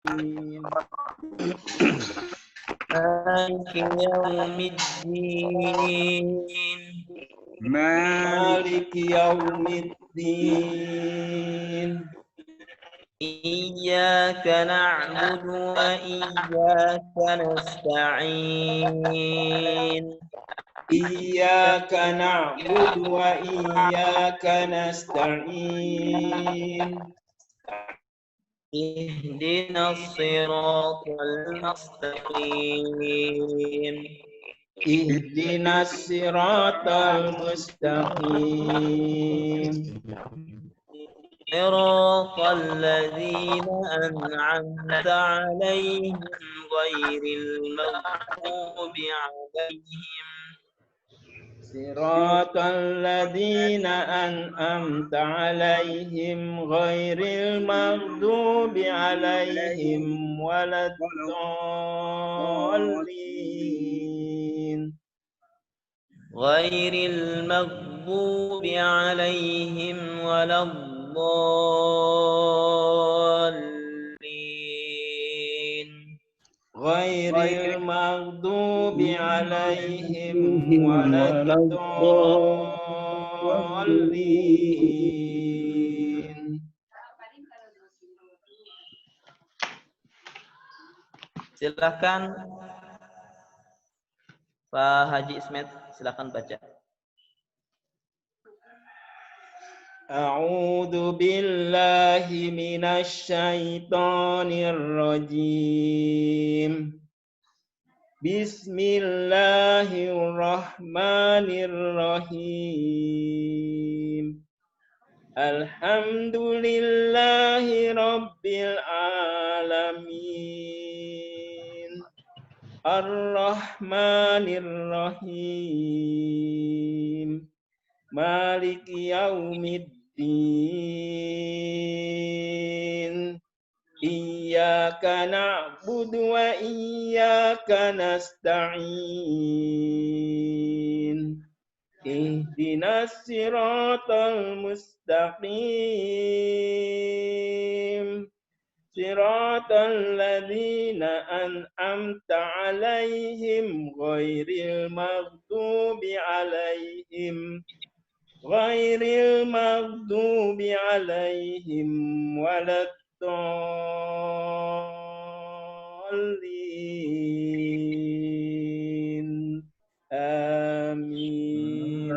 مالك يوم الدين مالك يوم الدين إياك نعبد وإياك نستعين إياك نعبد وإياك نستعين اهدنا الصراط المستقيم اهدنا الصراط المستقيم صراط الذين أنعمت عليهم غير المغضوب عليهم صراط الذين أنعمت عليهم غير المغضوب عليهم ولا الضالين غير المغضوب عليهم ولا الضالين غير المغضوب عليهم ولا الضالين. Silakan Pak Haji Ismet, silakan baca. A'udzu billahi minasy syaithanir rajim. Bismillahirrahmanirrahim. Alhamdulillahi rabbil alamin. Ar-Rahmanir Rahim. Maliki yaumiddin. Iyyaka na'budu wa iyyaka nasta'in. Ihdinas siratal mustaqim. Siratal ladzina an'amta 'alaihim ghairil maghdubi 'alaihim waladdallin. Amin.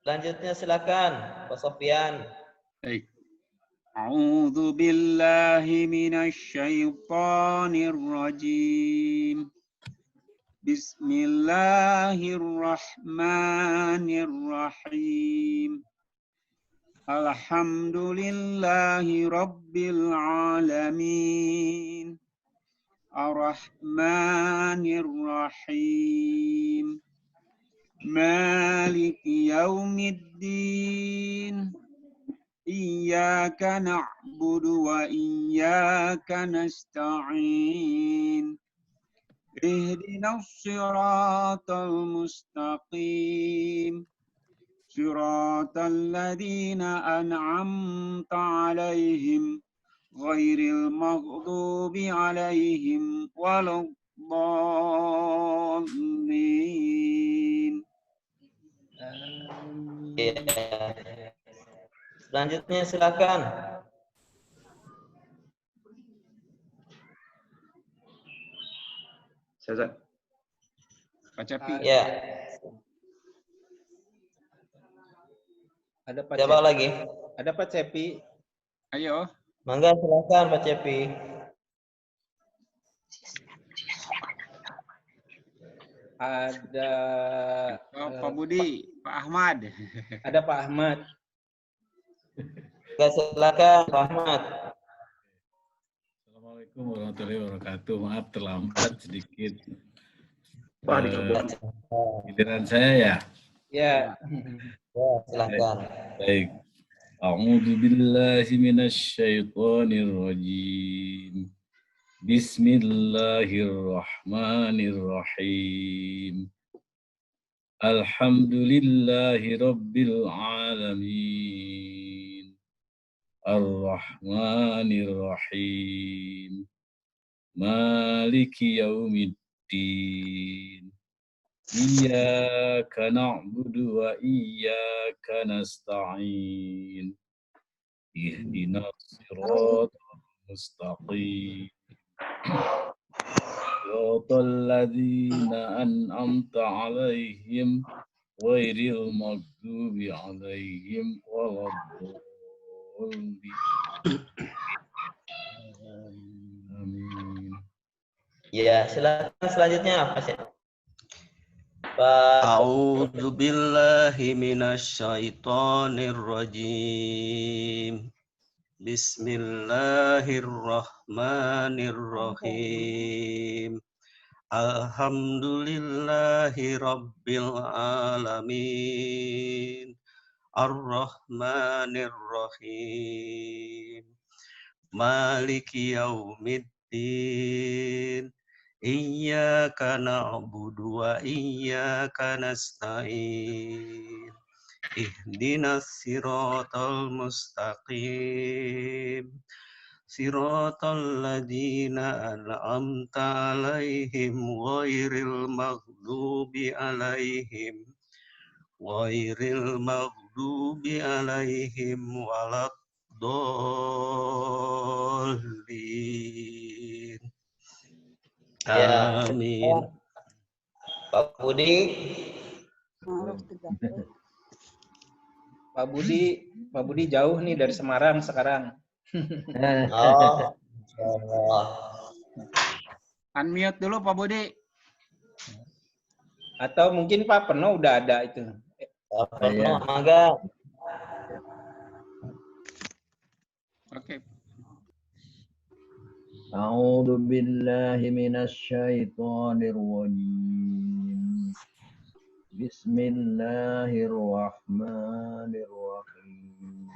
Selanjutnya silakan Pak Sofyan. Baik. A'udzu billahi minasy syaithanir rajim. Bismillahirrahmanirrahim. Alhamdulillahi rabbil alamin. Ar-Rahmanir Rahim. Maliki yaumiddin. Iyyaka na'budu wa iyyaka nasta'in. Ihdinas siratal mustaqim. Siratal ladzina an'amta 'alaihim ghairil maghdubi 'alaihim waladdallin. Ya. Selanjutnya silakan. Pak Capi. Ya. Ada Pak Siapa Cepi. lagi? Ada Pak Cepi. Ayo. Mangga silakan Pak Cepi. Ada Pak Budi, Pak Ahmad. Ada Pak Ahmad. Mangga silakan Pak Ahmad. Assalamualaikum warahmatullahi wabarakatuh. Maaf terlambat sedikit. Giliran saya ya. Ya. Ya, silakan. Baik. A'udzu billahi minasy syaithanir rajim. Bismillahirrahmanirrahim. Alhamdulillahi rabbil alamin. Ar-Rahmanir Rahim. Maliki Yaumiddin. Iyyaka na'budu wa iyyaka nasta'in. Ihdinas siratal mustaqim. Siratal ladzina an'amta 'alaihim ghairil maghdubi 'alaihim waladdallin. Amin. Ya, silakan selanjutnya apa sih? Pak A'udzu billahi minasyaitonir rajim. Bismillahirrahmanirrahim. Alhamdulillahi rabbil alamin. Ar-Rahmanir Rahim. Maliki yaumiddin. Iyyaka na'budu wa iyyaka nasta'in. Ihdinas siratal mustaqim. Siratal ladzina an'amta 'alaihim ghairil maghdubi 'alaihim waladdallin. Ya, Amin. Pak Budi. Pak Budi jauh nih dari Semarang sekarang. Oh. Oh. Unmute dulu Pak Budi. Atau mungkin Pak Peno udah ada itu. Penuh, mangga. Oke. A'udzu billahi minasyaitonir rajim. Bismillahirrahmanirrahim.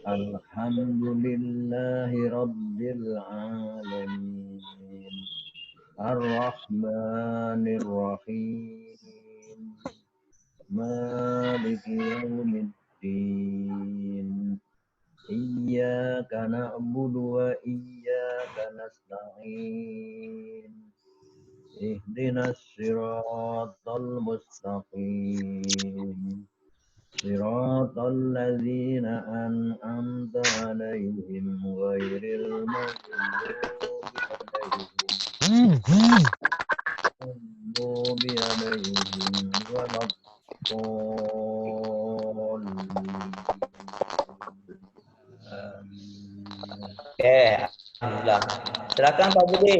Alhamdulillahi rabbil alamin. Ar-Rahmanir Rahim. Maliki yaumiddin. Iyyaka na'budu wa iyyaka nasta'in. Ihdinas siratal mustaqim. Siratal ladzina an'amta 'alaihim ghairil maghdubi 'alaihim waladdallin. Oke, alhamdulillah. Silakan Pak Budi.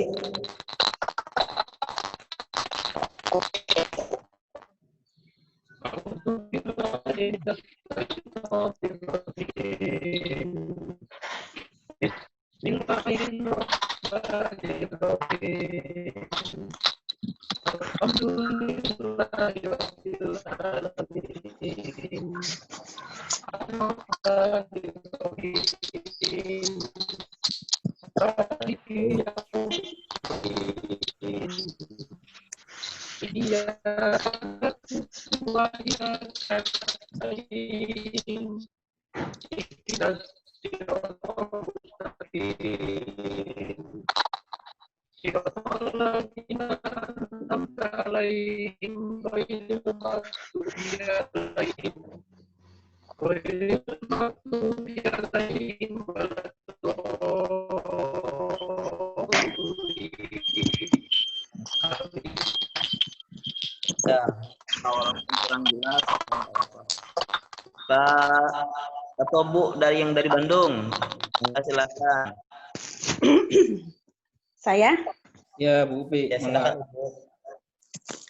Ya, walaupun kurang jelas. Pak atau Bu dari Bandung. Silakan. Saya? Ya, Bu Upi. Ya, silakan Bu.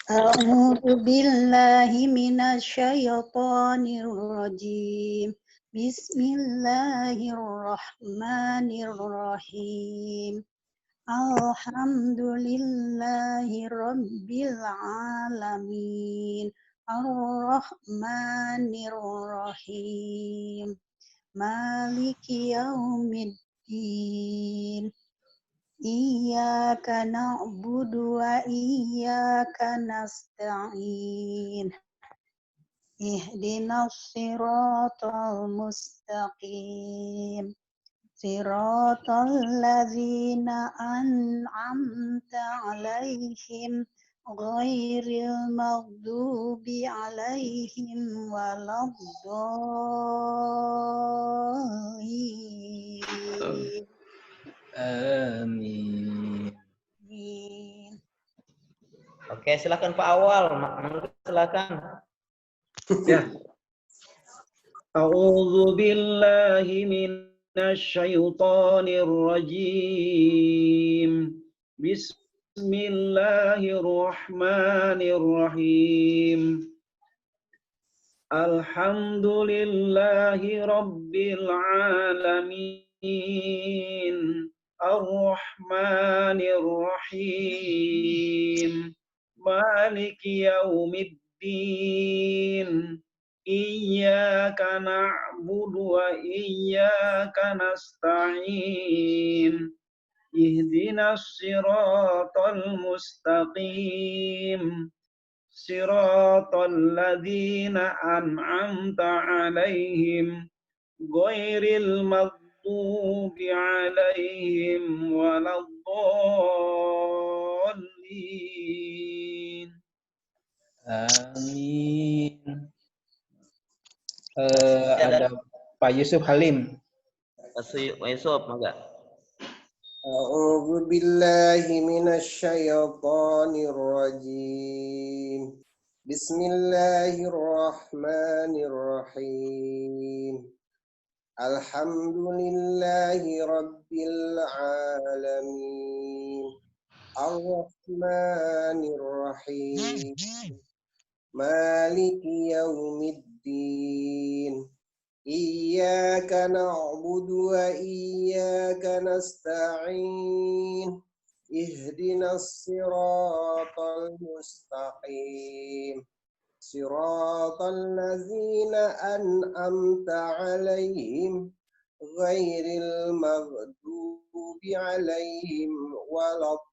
A'udzu billahi minasyaitonir rajim. Bismillahirrahmanirrahim. Alhamdulillahi rabbil alamin. Ar-Rahmanir Rahim. Maliki yaumiddin. Iyyaka na'budu wa iyyaka nasta'in. ihdinas siratal mustaqim. Siratal ladzina an'amta 'alaihim ghairil maghdubi 'alaihim waladdallin. Amin. Oke, silakan Pak Awal. Silakan. Ya. A'udzu billahi minasy syaithanir rajim. Bismillahirrahmanirrahim. Alhamdulillahi rabbil alamin. Ar-Rahmanir Rahim. Maliki yaumiddin. Iyyaka na'budu wa iyyaka nasta'in. Ihdinas siratal mustaqim. Siratal ladzina an'amta 'alaihim ghairil maghdubi 'alaihim waladdallin. Amin. Ada Pak Yusuf Halim. Pak Yusuf, mangga. A'udzu billahi minasy syaithanir rajim. Bismillahirrahmanirrahim. Alhamdulillahi rabbil alamin. Ar-Rahmanir Rahim. Maliki yaumiddin. Iyyaka na'budu wa iyyaka nasta'in. Ihdinas siratal mustaqim. Siratal ladzina an'amta 'alaihim ghairil maghdubi 'alaihim waladdallin.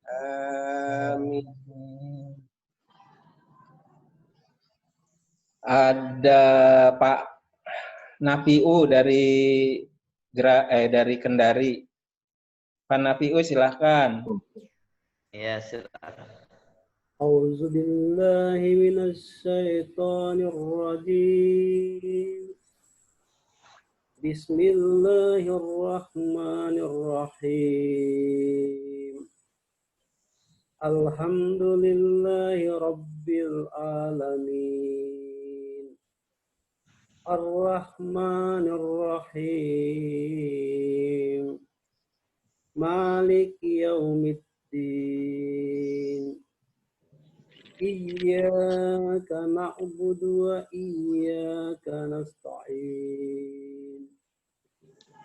Amin. Ada Pak Nafiu dari Kendari. Pak Nafiu silahkan. Ya, silakan. A'udzu billahi minasy syaithanir rajim. Bismillahirrahmanirrahim. Alhamdulillahi rabbil alamin. Ar-Rahmanir Rahim. Maliki yaumiddin. Iyyaka na'budu wa iyyaka nasta'in.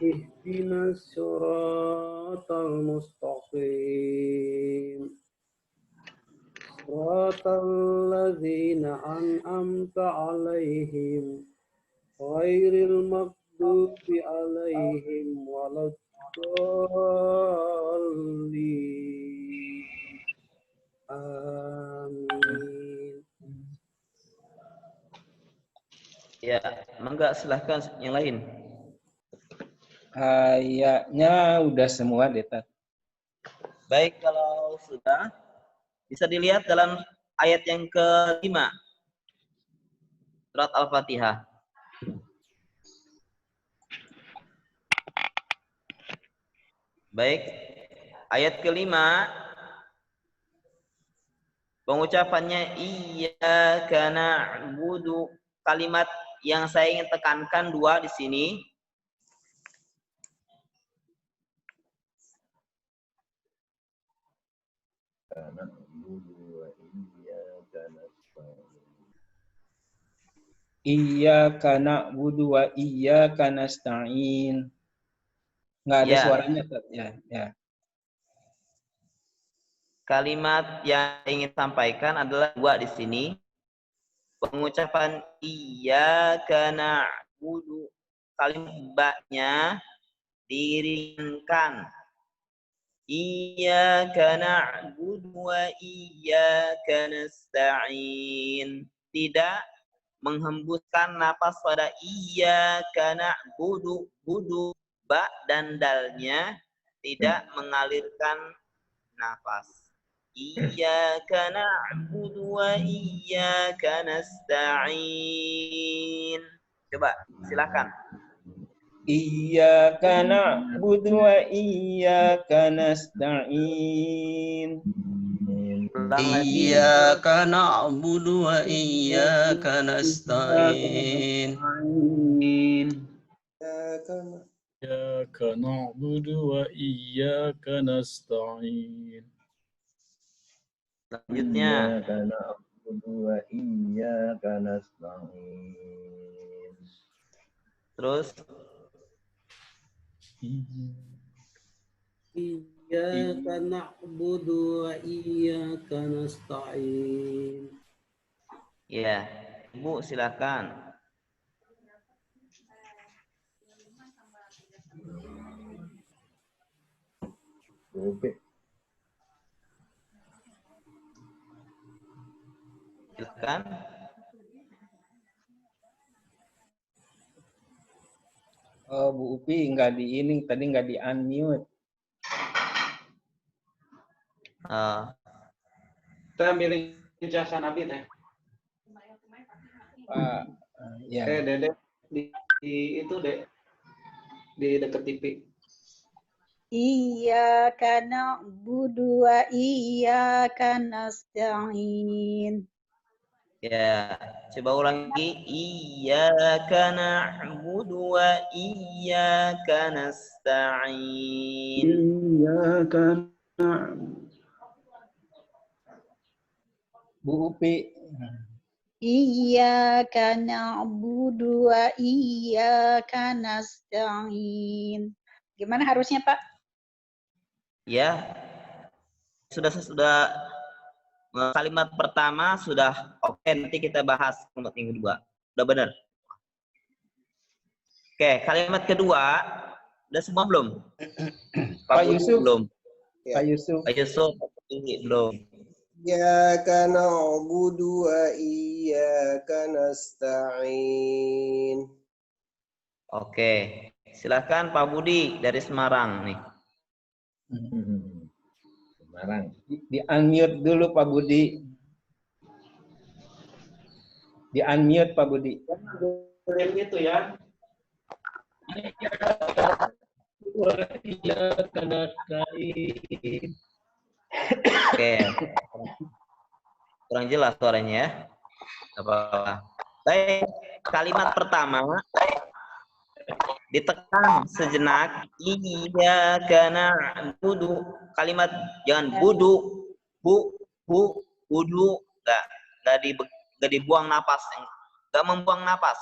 Ihdinas siratal mustaqim. Siratal ladzina an'amta 'alaihim ghairil maghdubi 'alaihim waladdallin. Amin. Ya, mangga silahkan yang lain. Kayaknya udah semua deh, Tat. Baik, kalau sudah bisa dilihat dalam ayat yang ke-5 surat Al-Fatihah. Baik, ayat ke-5 pengucapannya iyyaka na'budu. Kalimat yang saya ingin tekankan dua di sini. Iyyaka na'budu wa iyyaka nasta'in. Nggak ada suaranya, Tat. Ya. Kalimat yang ingin sampaikan adalah dua di sini. Pengucapan iyyaka na'budu, kalimat ba-nya diringankan. Iyyaka na'budu wa iyyaka nasta'in. Tidak menghembuskan napas pada iyyaka na'budu, budu, ba dan dalnya tidak mengalirkan nafas. Iyyaka na'budu wa iyyaka nasta'in. Coba, silakan. Iyyaka na'budu wa iyyaka nasta'in. Iyyaka na'budu wa iyyaka nasta'in. Iyyaka na'budu wa iyyaka nasta'in. Selanjutnya. Iyyaka na'budu wa iyyaka nasta'in. Terus. Iyyaka na'budu wa iyyaka nasta'in. Ya, Ibu silakan. Oke. Silakan. Oh, Bu Upi nggak di ini, tadi nggak di unmute. Kita ambil ijazah Nabi teh. Pak, ya. Dede di itu deh di dekat TV. Iyyaka na'budu wa iyyaka nasta'in. Ya, coba ulangi. Iyyaka na'budu wa iyyaka nasta'in. Iyyaka na'budu. Bu Upi. Iyyaka na'budu wa iyyaka nasta'in. Gimana harusnya, Pak? Ya. Sudah kalimat pertama sudah oke, nanti kita bahas kalimat yang kedua. Udah benar. Oke, kalimat kedua udah semua belum? Pak Yusuf belum. Pak Yusuf. Pak Yusuf belum. Iyyaka na'budu wa iyyaka nasta'in. Oke, silakan Pak Budi dari Semarang nih. Semarang. Di unmute dulu Pak Budi. Di unmute Pak Budi. Gitu ya. Oke. Kurang jelas suaranya ya. Apa? Baik, kalimat pertama ditekan sejenak. Iyyaka na'budu. Kalimat jangan budu, budu, enggak dibuang napas, enggak membuang napas.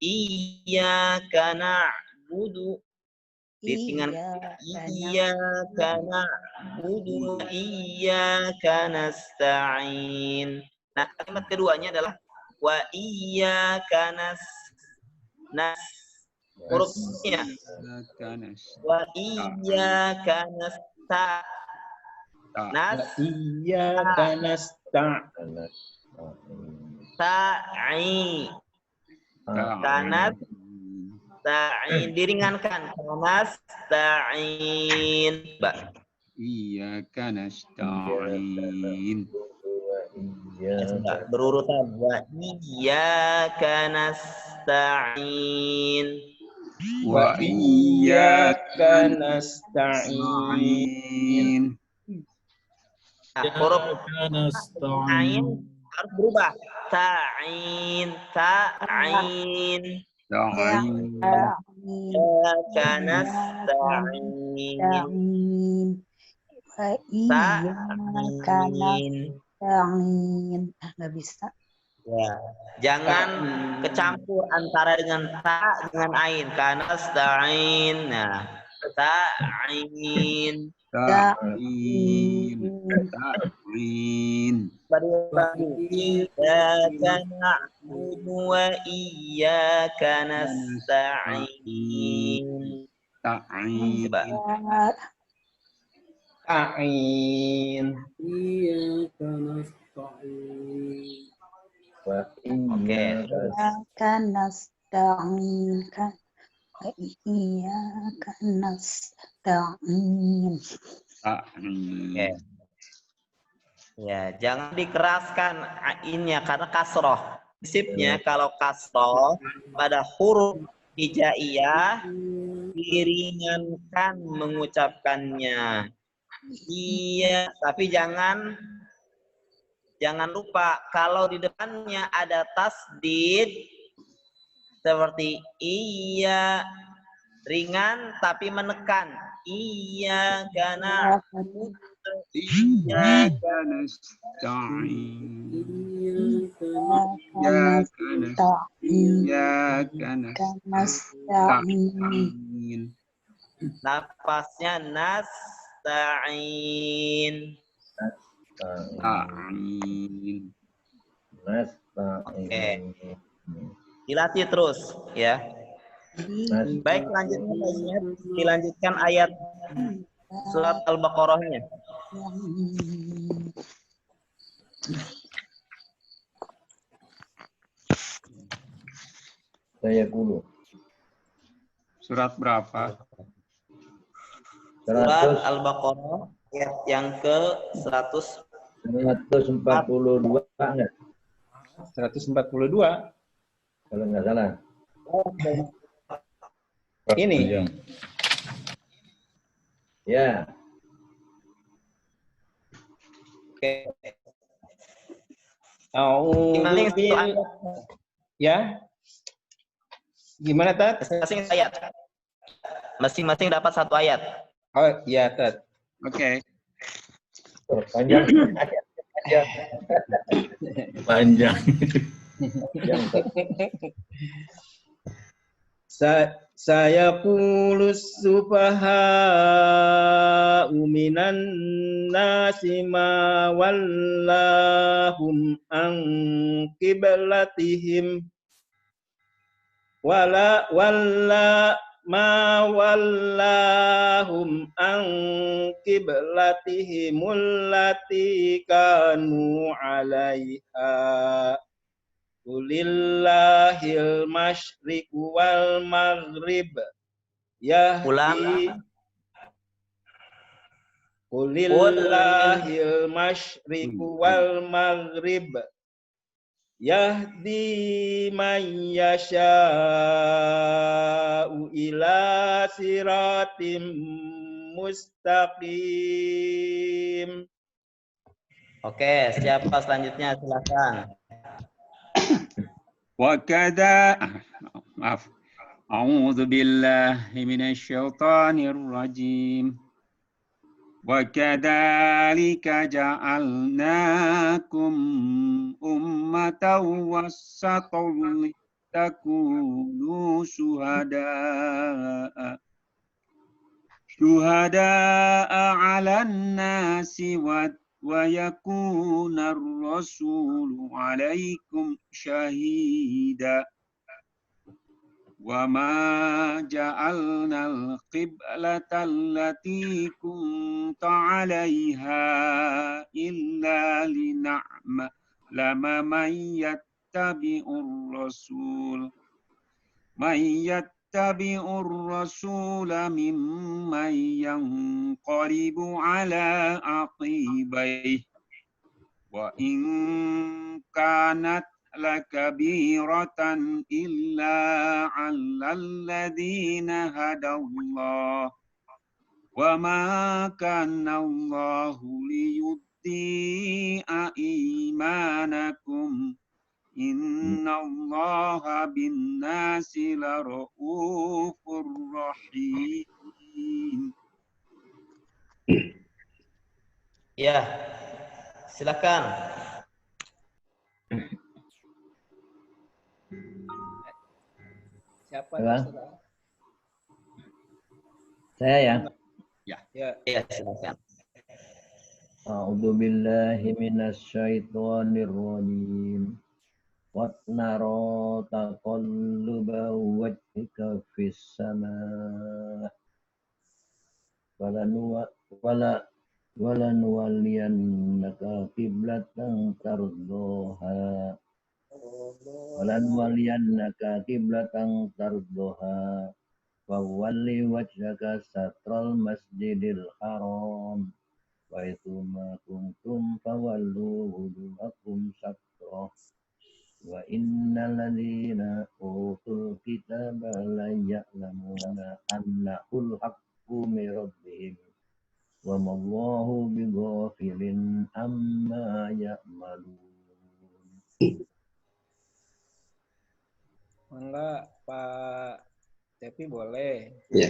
Iyyaka na'budu. Ditinggal iyyaka na'budu wa iyyaka nasta'in. Nah, kalimat keduanya adalah wa iyyaka hurufnya wa iyyaka nasta'in. Nasta'in diringankan. Nasta'in. Mbak. Iyyaka nasta'in. Berurutan. Wa iyyaka nasta'in. Wa iyyaka nasta'in. Huruf ain harus berubah. Ta'in, ta'in. Iyyaka nasta'in. Wa iyyaka nasta'in. Nggak bisa. Ya, jangan kecampur antara dengan ta dengan ain. Karena nasta'in. Nah, ta'in. Ta'in. Iyyaka na'budu wa iyyaka nasta'in. Ta'in. Coba. A'in. iyyaka nasta'in. Wa Oke. Iyyaka nasta'in. Iyyaka nasta'in. Oke. Ya, jangan dikeraskan ainnya karena kasroh. Prinsipnya kalau kasroh pada huruf hijaiyah diringankan mengucapkannya. Iya, tapi jangan lupa kalau di depannya ada tasdid seperti iya ringan tapi menekan. Iya karena Iyyaka nasta'in. Iyyaka nasta'in. Napasnya nasta'in. Nasta'in. Oke. Dilatih terus ya. Baik, selanjutnya Pak Ingat, dilanjutkan ayat surat Al-Baqarah-nya. Saya dulu. Surat berapa? Surat Al-Baqarah ayat yang ke 142 enggak? 142. Kalau nggak salah. Ini. Ya. Oke. Ya. Gimana, Tat? Masing-masing ayat. Masing-masing dapat satu ayat. Oh, iya, Tat. Oke. Panjang. Panjang. Saya pulus sufaha minan nasi ma wallahum an qiblatihim wala ma wallahum an qiblatihimul lati kanu 'alaiha. Qulillahil masyriqu wal maghrib yahdi. Qulillahil masyriqu wal maghrib yahdi man yasha'u ila siratim mustaqim. Oke, siapa selanjutnya? Silakan. Maaf. A'udzu billahi minasy syaithanir rajim. Wa kadzalika ja'alnakum ummatan wassatan litakunu syuhada'a 'alan nasi wa yakuna ar-rasulu 'alaikum syahida. Wa ma ja'alna al-qiblata allati kunta 'alaiha illa lina'lama man yattabi'ur rasula mimman yanqalibu 'ala aqibayhi wa in kanat lakabiratan illa 'alal ladzina hadallah wa ma kana Allahu liyudhi'a imanakum innallaha bin-nasi lara'ufur rahim. Ya, silakan. Siapa? Saya ya. Ya, silakan. A'udzu billahi minasy syaithanir rajim. Wa nara taqalluba wajhika fis samaa. Wala walanwaliyannaka qiblatan tardoha walanwaliyannaka qiblatan tardoha fawalli wajhaka satral masjidil haram wa ituma kuntum fawallu wujuhakum satroh wa innal ladzina utul kitaba la ya'lamuna annahul haqqu min rabbihim wa mallahu bighafilin amma ya'malun. Enggak, Pak Tepi boleh. Ya.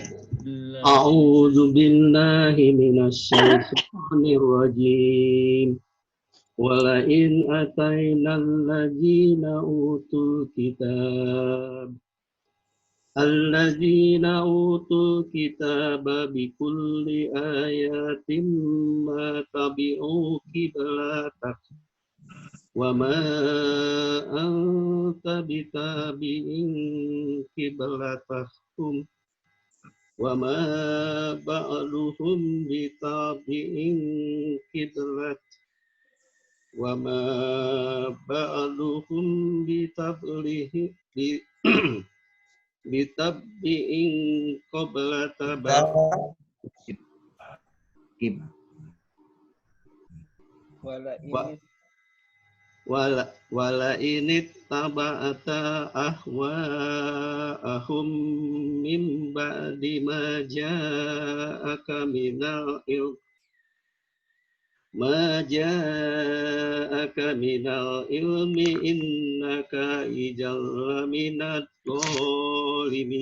A'udzu billahi minasyaitonir rajim. Wala in atainal ladzina utul kitab alladzina utul kitaba bikulli ayatin ma tabi'u qiblatak wa ma anta bitabi'in qiblatahum wa ma ba'duhum bitabi'in qiblat wa ma ba'duhum bitablihi bitabbi'in qablata wala ini taba'ata ahwa'ahum min ba'di ma ja'aka minal ilm ma ja'aka minal ilmi innaka ijal minat zalimin.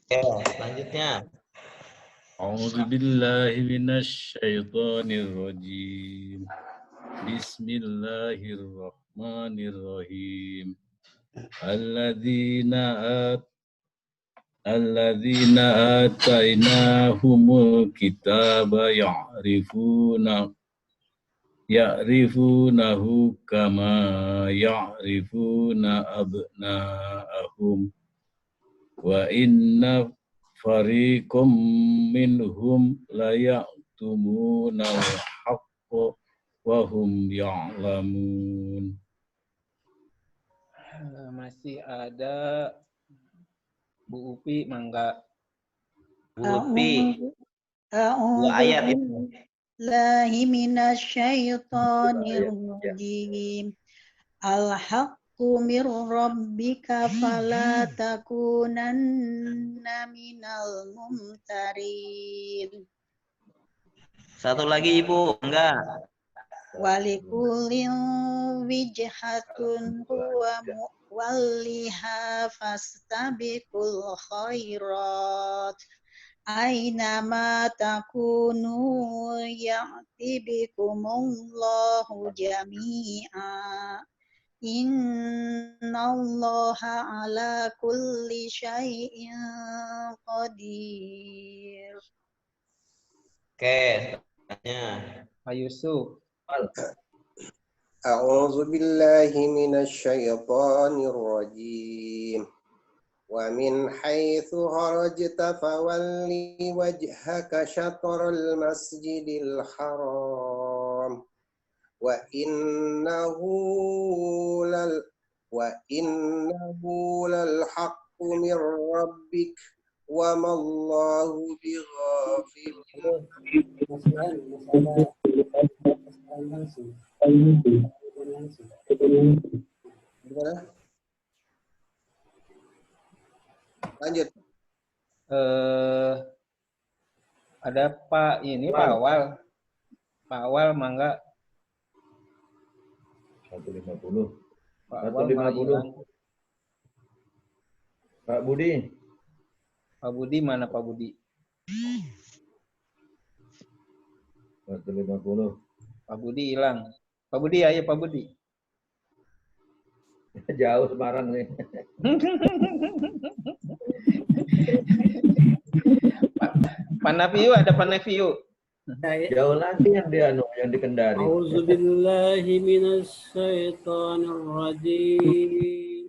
Oke, selanjutnya. A'udzu billahi minasy syaithanir rajim. Bismillahirrahmanirrahim. Alladzina atainahumul kitaba ya'rifunahu kama ya'rifuna abna'ahum wa inna fariqam minhum la ya'tumuna al-haqqa wa hum ya'lamun. Masih ada Bu Upi, mangga. Bu Upi. Dua ayat itu. Billahi minasyaitonir rajim. Al-haqqu mir rabbika fala takunanna minal mumtarin. Satu lagi Ibu, enggak. Walikulin wijhatun huwa muwalliha fastabiqul khairat aina ma takunu ya'ti bikumullahu jami'a innallaha ala kulli syai'in qadir. Oke, tanya. Pak Yusuf. A'udzu billahi minasy syaithanir rajim. Wa min haitsu kharajta fawalli wajhaka syatral masjidil haram. Wa innahu lal haqqu min rabbik wa mallahu bighafilin. Lanjut. Ada Pak ini Pak Awal. Pak Awal mangga. 150. Pak Awal 150. Pak Budi. Pak Budi mana Pak Budi? 150. Pak Budi hilang. Pak Budi, ayo Pak Budi. Jauh Semarang nih. Pak Nafiu, ada Pak Nafiu. Jauh lagi yang di Kendari. A'udzubillahi minasyaitonir rajim.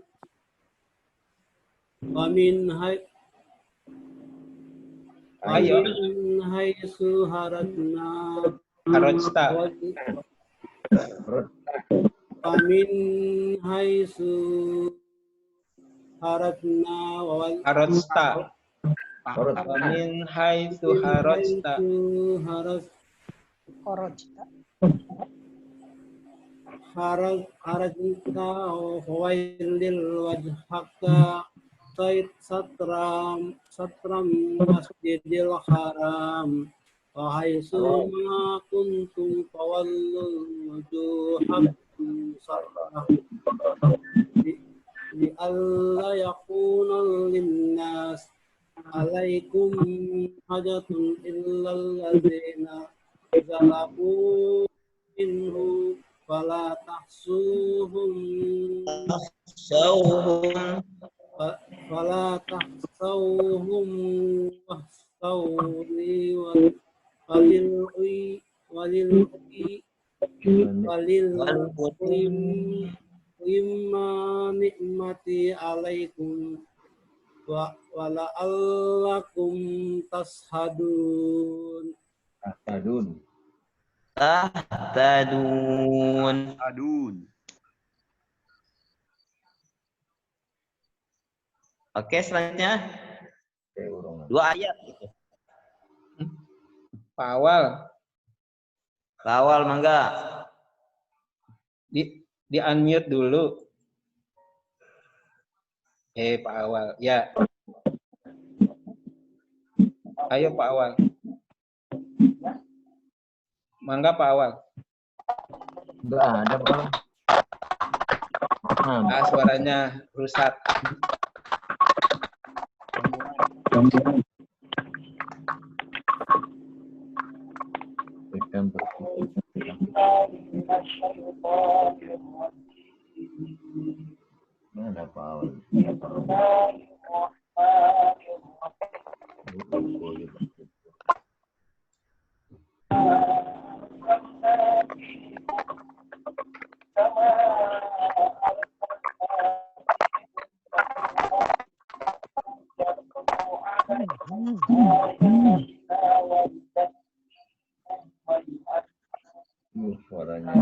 Ayo. Amin haitsu haratna. Harojta. Amin haitsu haratna wal Harojta. Min haitsu harojta. Harajta wailil wajhaka satram masjidil haram wa haitsu ma kuntum fawallu wujuhakum satrah li alla yakuna linnas alaikum hajatun illal ladzina zalamu minhu fala tahsuhum wahsawni walilma nikmati alaikum wa la'allakum tashadun. Tahtadun. Oke, selanjutnya 2 ayat gitu. Pak Awal. Pak Awal, mangga. Di unmute dulu. Pak Awal. Ya. Ayo Pak Awal. Mangga Pak Awal. Enggak ada, Bang. Suaranya rusak. Mana Pak Awal? Suaranya.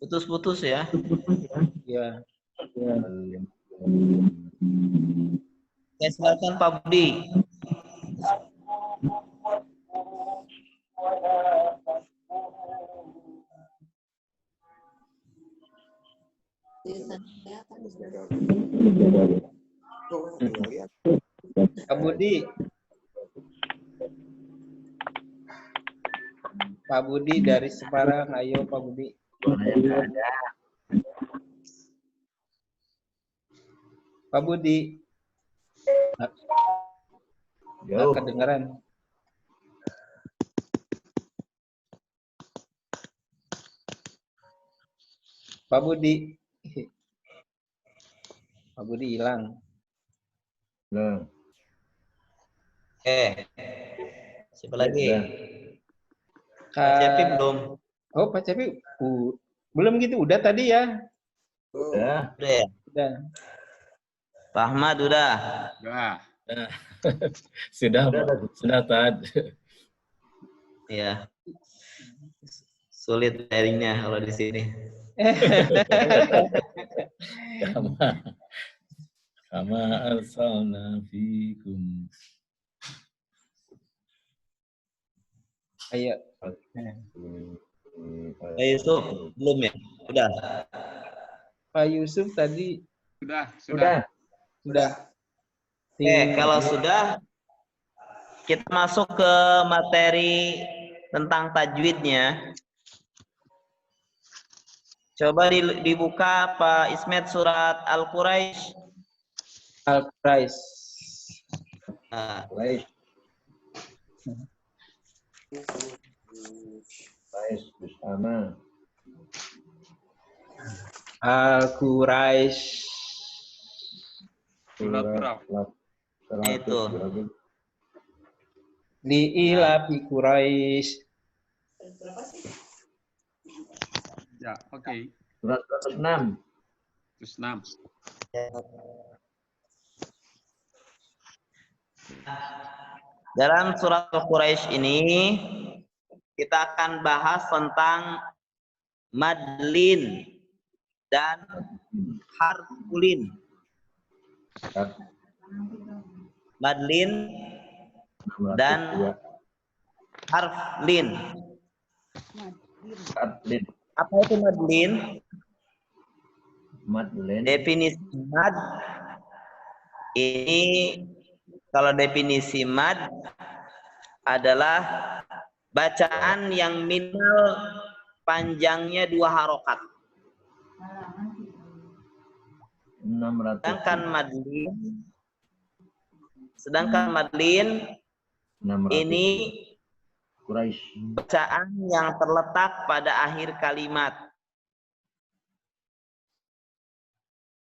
Putus-putus ya. Ya. Oke, silakan Pak Budi. Pak Budi. Pak Budi dari Semarang, ayo Pak Budi. Pak Budi. Nggak kedengeran. Pak Budi. Pak Budi hilang. Nah. Siapa lagi? Pak Cepi belum. Oh, Pak Cepi. Belum gitu, udah tadi ya? Udah. Udah ya? Udah. Pak Ahmad udah. Sudah tadi. Iya. Sulit sharingnya kalau di sini. Kama arsalna fikum. Ayo. Pak Yusuf belum ya? Udah. Pak Yusuf tadi Sudah. Kalau sudah kita masuk ke materi tentang tajwidnya. Coba dibuka Pak Ismet surat Al-Quraisy. Al-Quraisy. Baik. Baik, bersama. Al-Quraisy. Surat berapa? Itu. Li'ilafi Quraisy. Ya, oke. Surat 106. 106. Dalam surat Al-Quraisy ini kita akan bahas tentang madlin dan harfulin. Madlin dan harflin. Apa itu madlin? Definisi mad ini, kalau definisi mad adalah bacaan yang minimal panjangnya 2 harokat. Sedangkan madlin ini bacaan yang terletak pada akhir kalimat.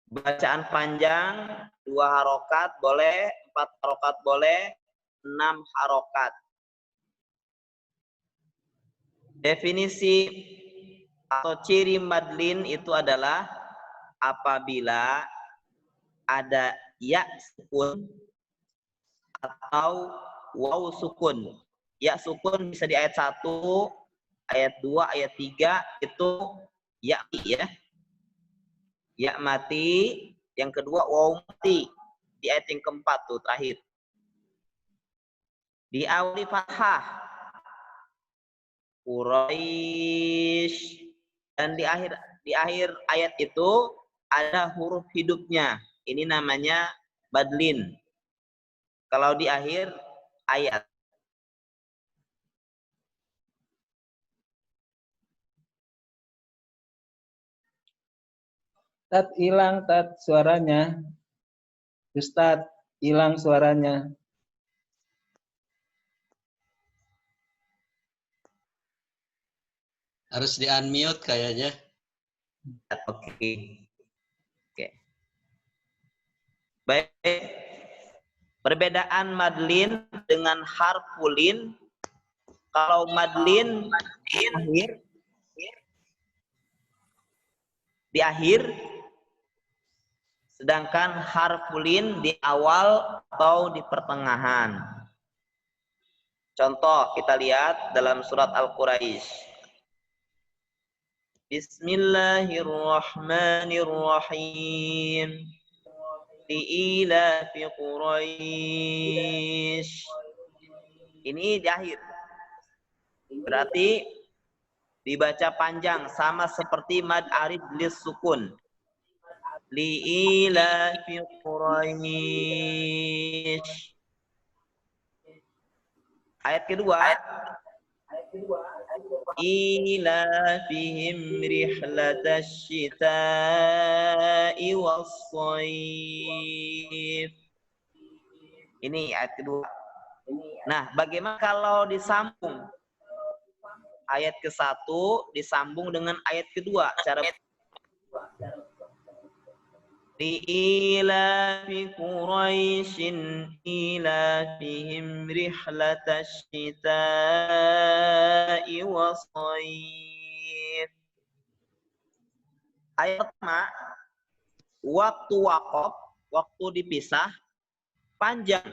Bacaan panjang 2 harokat boleh, 4 harokat boleh, 6 harokat. Definisi atau ciri madlin itu adalah apabila ada ya sukun atau waw sukun. Ya sukun bisa di ayat 1, ayat 2, ayat 3 itu ya ya. Ya mati, yang kedua waw mati di ayat yang keempat tuh terakhir. Di awal fathah Quraisy, dan di akhir ayat itu ada huruf hidupnya. Ini namanya madlin. Kalau di akhir ayat. Tat hilang tat suaranya. Ustadz hilang suaranya. Harus di-unmute kayaknya. Oke. Baik. Perbedaan madlin dengan harfulin. Kalau madlin di akhir, sedangkan harfulin di awal atau di pertengahan. Contoh kita lihat dalam surat Al-Quraisy. Bismillahirrahmanirrahim. Li'ilafi Quraisy. Ini di akhir. Berarti dibaca panjang sama seperti mad arid lis sukun. Li'ilafi Quraisy. Ayat kedua. Ilafihim rihlatash syita'i was-shayf. Ini ayat kedua. Nah, bagaimana kalau disambung? Ayat ke-1 disambung dengan ayat kedua. Cara Li'ilafi Quraisyin ilafihim rihlatash syita'i was-shayf. Ayat pertama, waktu waqaf, waktu dipisah, panjang.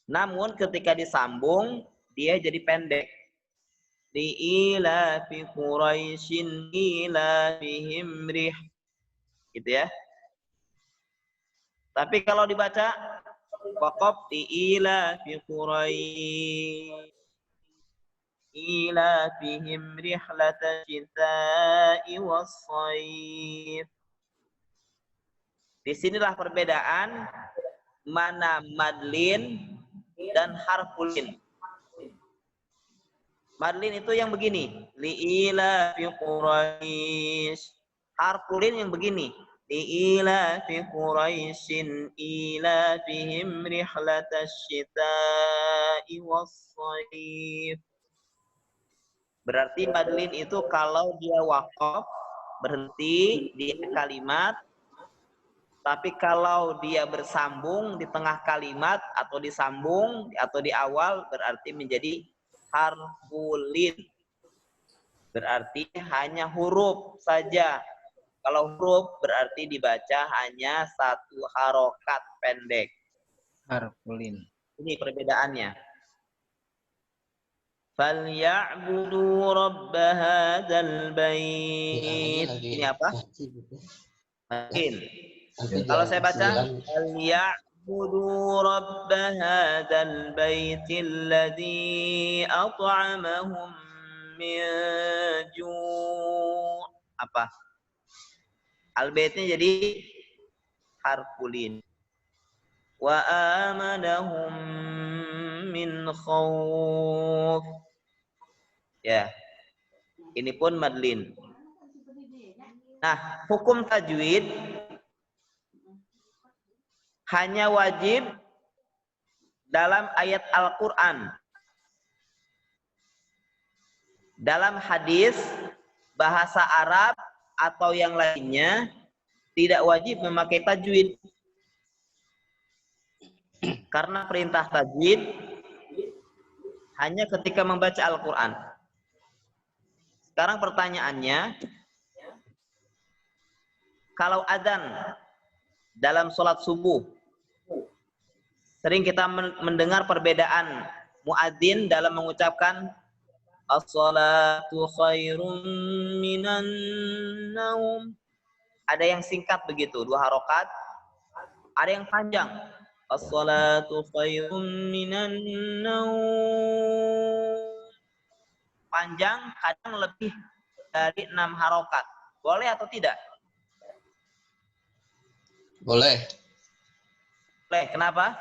Namun ketika disambung, dia jadi pendek. Li'ilafi Quraisyin ilafihim rihlatash, gitu ya. Tapi kalau dibaca waqaf ila fi Quraisy ila fihim rihlatash syita'i was-shayf. Disinilah perbedaan mana madlin dan harfulin. Madlin itu yang begini, li ila fi Quraisy. Harfulin yang begini, li'ilafi Quraisyin ilafihim rihlatash syita'i was-shayf. Berarti madlin itu kalau dia waqaf berhenti di kalimat Tapi kalau dia bersambung di tengah kalimat atau disambung atau di awal berarti menjadi harfulin. Berarti hanya huruf saja. Kalau huruf berarti dibaca hanya satu harokat pendek. Harfulin. Ini perbedaannya. فَلْيَعْبُدُوا رَبَّ هَذَا الْبَيْتِ. Ini apa? Mungkin. Kalau saya baca, فَلْيَعْبُدُوا رَبَّ هَذَا الْبَيْتِ الَّذِي أَطْعَمَهُم مِّن جُوعٍ. Apa? Al-baitnya jadi harfulin. Wa amanahum min khauf. Ya. Ini pun madlin. Nah, hukum tajwid hanya wajib dalam ayat Al-Qur'an. Dalam hadis, bahasa Arab atau yang lainnya tidak wajib memakai tajwid. Karena perintah tajwid hanya ketika membaca Al-Qur'an. Sekarang pertanyaannya, kalau adzan dalam sholat subuh, sering kita mendengar perbedaan muadzin dalam mengucapkan as-salatu khairum minan naum. Ada yang singkat begitu, 2 harokat. Ada yang panjang. As-salatu khairum minan naum. Panjang, kadang lebih dari 6 harokat. Boleh atau tidak? Boleh. Boleh, kenapa?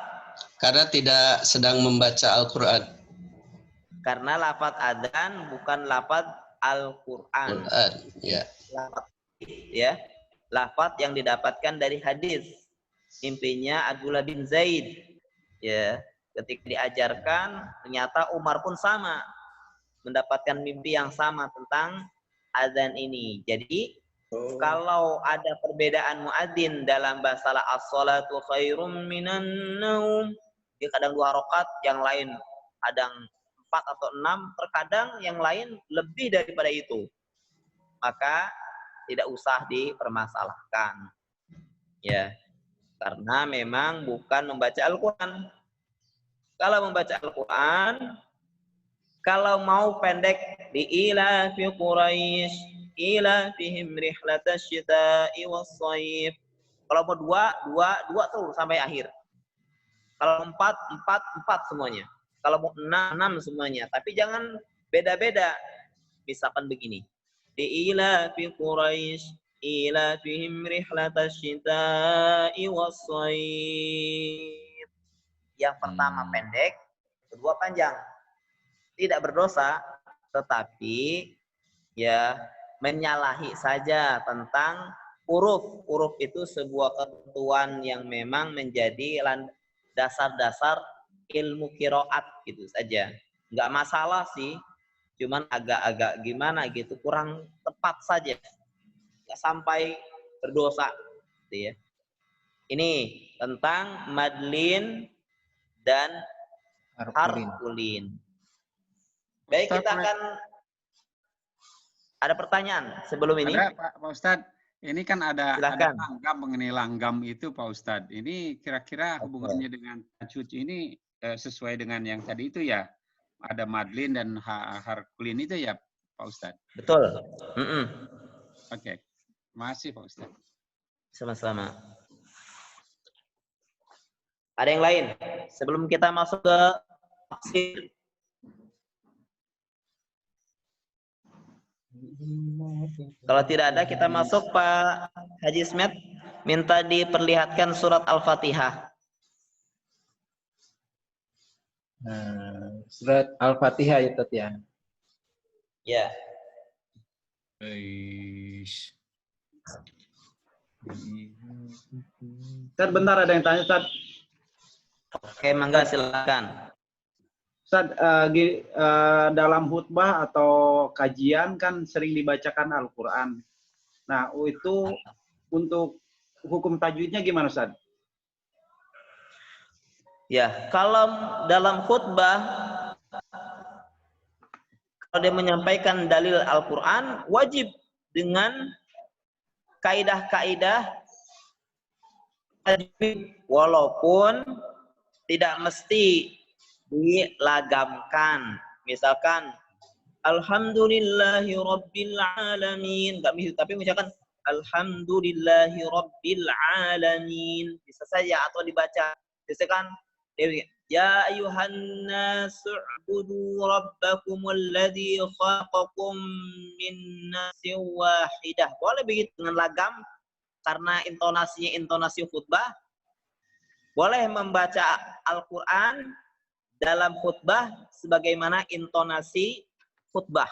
Karena tidak sedang membaca Al-Quran. Karena lafaz adzan bukan lafaz Al-Quran. Ya. Ya, lafaz yang didapatkan dari hadis. Mimpinya Abdullah bin Zaid. Ya, ketika diajarkan, ternyata Umar pun sama. Mendapatkan mimpi yang sama tentang adzan ini. Jadi, kalau ada perbedaan muadzin dalam bahasa as-salatu khairum minan naum, dia kadang 2 rakaat, yang lain kadang 4 atau 6, terkadang yang lain lebih daripada itu. Maka tidak usah dipermasalahkan. Ya. Karena memang bukan membaca Al-Qur'an. Kalau membaca Al-Qur'an, kalau mau pendek, ila fi Quraisy, ila fihim rihlatasy syita'i was-shaif. Kalau mau 2 tuh sampai akhir. Kalau 4 semuanya. Kalau mau 6 semuanya. Tapi jangan beda-beda. Misalkan begini. Ila fi Quraisy, ila fihim rihlatasy syita'i was-shaif. Yang pertama pendek, kedua panjang. Tidak berdosa, tetapi ya menyalahi saja tentang huruf. Huruf itu sebuah ketentuan yang memang menjadi dasar-dasar ilmu qiraat gitu saja. Nggak masalah sih, cuman agak-agak gimana gitu, kurang tepat saja. Nggak sampai berdosa gitu ya. Ini tentang madlin dan harfulin. Baik, kita akan ada pertanyaan sebelum ini. Ada Pak Ustadz, ini kan ada langgam mengenai langgam itu Pak Ustadz. Ini kira-kira hubungannya dengan tajwid ini sesuai dengan yang tadi itu ya? Ada madlin dan harfulin itu ya Pak Ustadz? Betul. Oke. Makasih Pak Ustadz. Sama-sama. Ada yang lain? Sebelum kita masuk ke tafsir. Kalau tidak ada, kita masuk Pak Haji Ismet. Minta diperlihatkan surat Al-Fatihah. Surat Al-Fatihah itu ya. Ya. Ustaz, bentar ada yang tanya, Ustaz. Oke, mangga silakan. Ustaz, dalam khutbah atau kajian kan sering dibacakan Al-Quran. Nah, itu untuk hukum tajwidnya gimana, Ustaz? Ya, kalau dalam khutbah, kalau dia menyampaikan dalil Al-Quran, wajib dengan kaidah-kaidah tajwid, walaupun tidak mesti dilagamkan. Misalkan Alhamdulillahi Rabbil Alamin, nggak mesti, tapi misalkan Alhamdulillahi Rabbil Alamin bisa saja, atau dibaca misalkan ya ayuhan nasu ubudu rabbakumul ladzi khalaqakum min nafsin wahidah. Boleh begitu dengan lagam karena intonasinya intonasi khutbah. Boleh membaca Al-Qur'an dalam khutbah sebagaimana intonasi khutbah,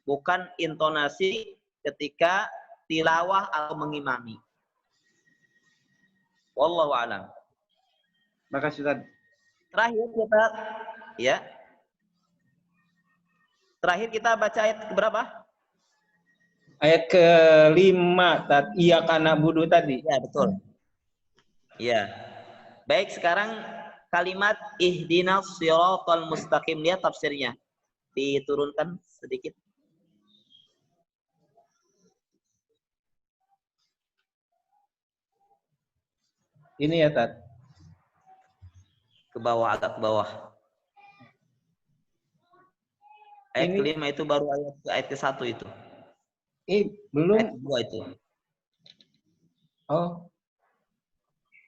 bukan intonasi ketika tilawah atau mengimami. Wallahu a'lam. Makasih, Ustaz. Terakhir kita, ya. Terakhir kita baca ayat berapa? Ayat ke-5, iya kana budu tadi. Ya, betul. Ya. Baik, sekarang kalimat ihdinas siratal mustaqim, lihat tafsirnya. Diturunkan sedikit. Ini ya, Tat. Ke bawah, agak ke bawah. Ayat kelima itu baru ayat ke-1 itu. Belum. Ayat 2 itu. Oh.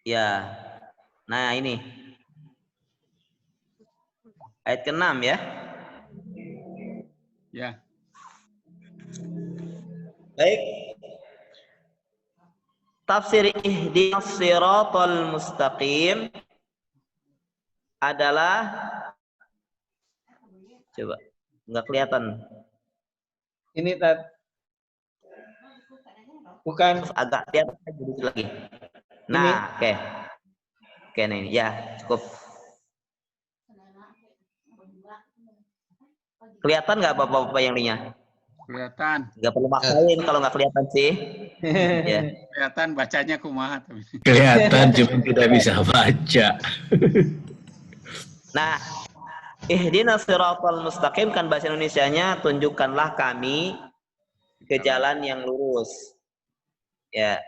Ya. Nah, ini. Ayat ke-6 ya. Ya. Baik. Tafsir ihdinas siratal mustaqim adalah, coba, nggak kelihatan. Ini, Tat. Bukan. Agak lihat sedikit lagi. Nah, oke. Oke, nih. Ya, cukup. Kelihatan nggak Bapak-Bapak yang lainnya? Kelihatan. Nggak perlu maksain kalau nggak kelihatan sih. Ya. Kelihatan bacanya kumaha. Kelihatan, cuma tidak bisa baca. Nah, ihdinas siratal mustaqim kan bahasa Indonesianya, tunjukkanlah kami ke jalan yang lurus. Ya.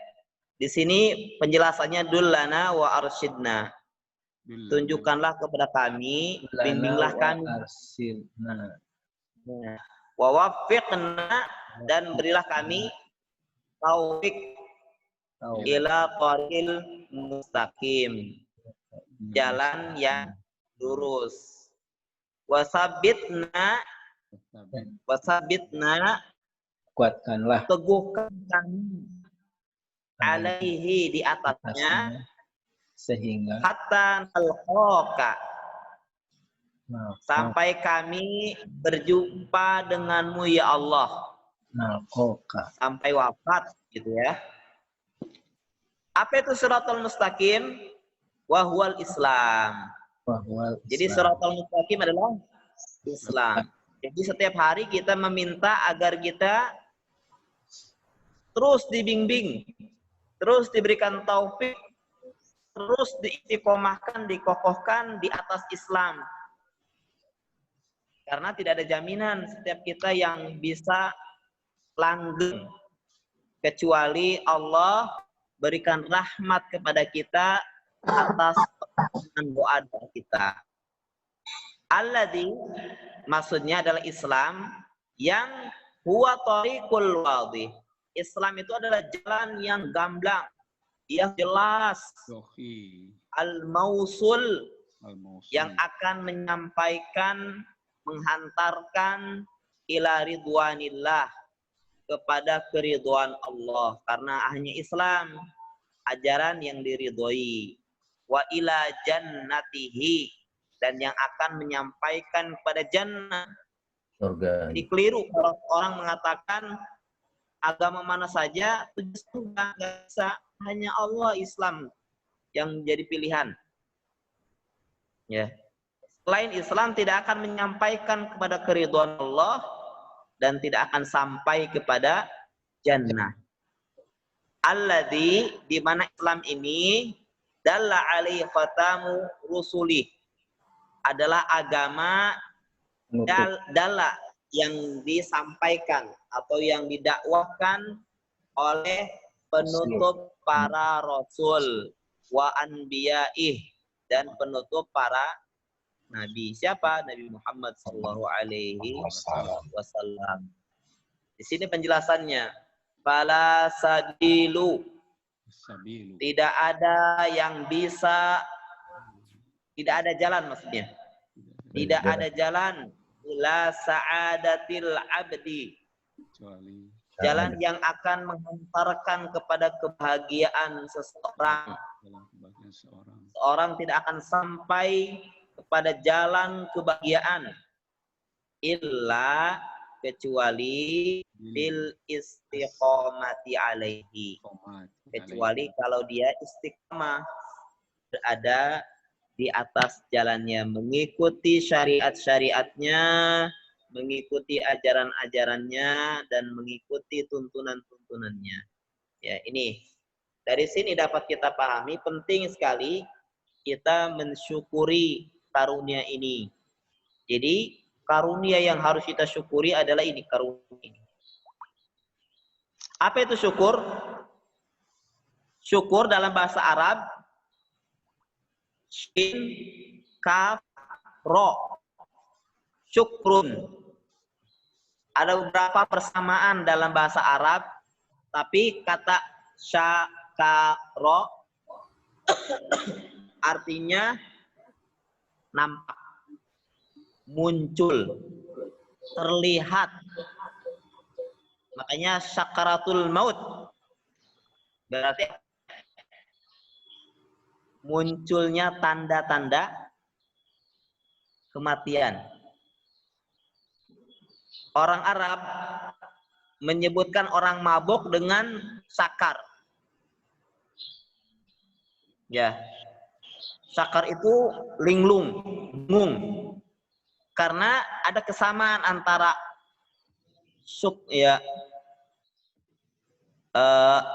Di sini penjelasannya dullana wa arsyidna. Tunjukkanlah kepada kami, bimbinglah kami. Wa waffiqna, dan berilah kami taufik ila thariqil mustaqim, jalan yang lurus. Wasabitna, kuatkanlah, teguhkan kami alaihi, di atasnya, sehingga hatta nalqaka, sampai kami berjumpa denganmu ya Allah. nalqaka, sampai wafat gitu ya. Apa itu siratal mustaqim? Wahwal Islam. Jadi siratal mustaqim adalah Islam. Jadi setiap hari kita meminta agar kita terus dibimbing, terus diberikan taufik, terus diistiqomahkan, dikokohkan di atas Islam. Karena tidak ada jaminan setiap kita yang bisa langgeng, kecuali Allah berikan rahmat kepada kita atas doa-doa kita. Alladzi, maksudnya adalah Islam yang huwa thariqul wadih. Islam itu adalah jalan yang gamblang, yang jelas. Al-mausul, yang akan menyampaikan, menghantarkan ila ridwanillah, kepada keridhaan Allah. Karena hanya Islam ajaran yang diridhoi. Wa ila jannatihi, dan yang akan menyampaikan kepada jannah. Surga. Jadi keliru kalau orang mengatakan agama mana saja tujuh surga, nggak bisa. Hanya Allah Islam yang jadi pilihan. Ya. Selain Islam tidak akan menyampaikan kepada keridhaan Allah dan tidak akan sampai kepada jannah. alladzi, di mana Islam ini dalla alaihi khatamu rusuli, adalah agama dalla yang disampaikan atau yang didakwahkan oleh penutup para rasul wa anbiya'ih, dan penutup para nabi. Siapa? Nabi Muhammad sallallahu alaihi wasallam. Di sini penjelasannya, fala sabilu, tidak ada yang bisa, tidak ada jalan maksudnya. Tidak ada jalan ila sa'adatil abdi, jalan yang akan menghantarkan kepada kebahagiaan seseorang. Seorang tidak akan sampai kepada jalan kebahagiaan illa, kecuali bil istiqomati alaihi, kecuali kalau dia istiqomah, berada di atas jalannya, mengikuti syariat-syariatnya, mengikuti ajaran-ajarannya, dan mengikuti tuntunan-tuntunannya. Ya, ini dari sini dapat kita pahami penting sekali kita mensyukuri karunia ini. Jadi karunia yang harus kita syukuri adalah ini, karunia ini. Apa itu syukur? Syukur dalam bahasa Arab, shin, kaf, ro, syukrun. Ada beberapa persamaan dalam bahasa Arab, tapi kata syakaro artinya nampak, muncul, terlihat. Makanya syakaratul maut berarti munculnya tanda-tanda kematian. Orang Arab menyebutkan orang mabuk dengan sakar. Ya. Sakar itu linglung, bingung. Karena ada kesamaan antara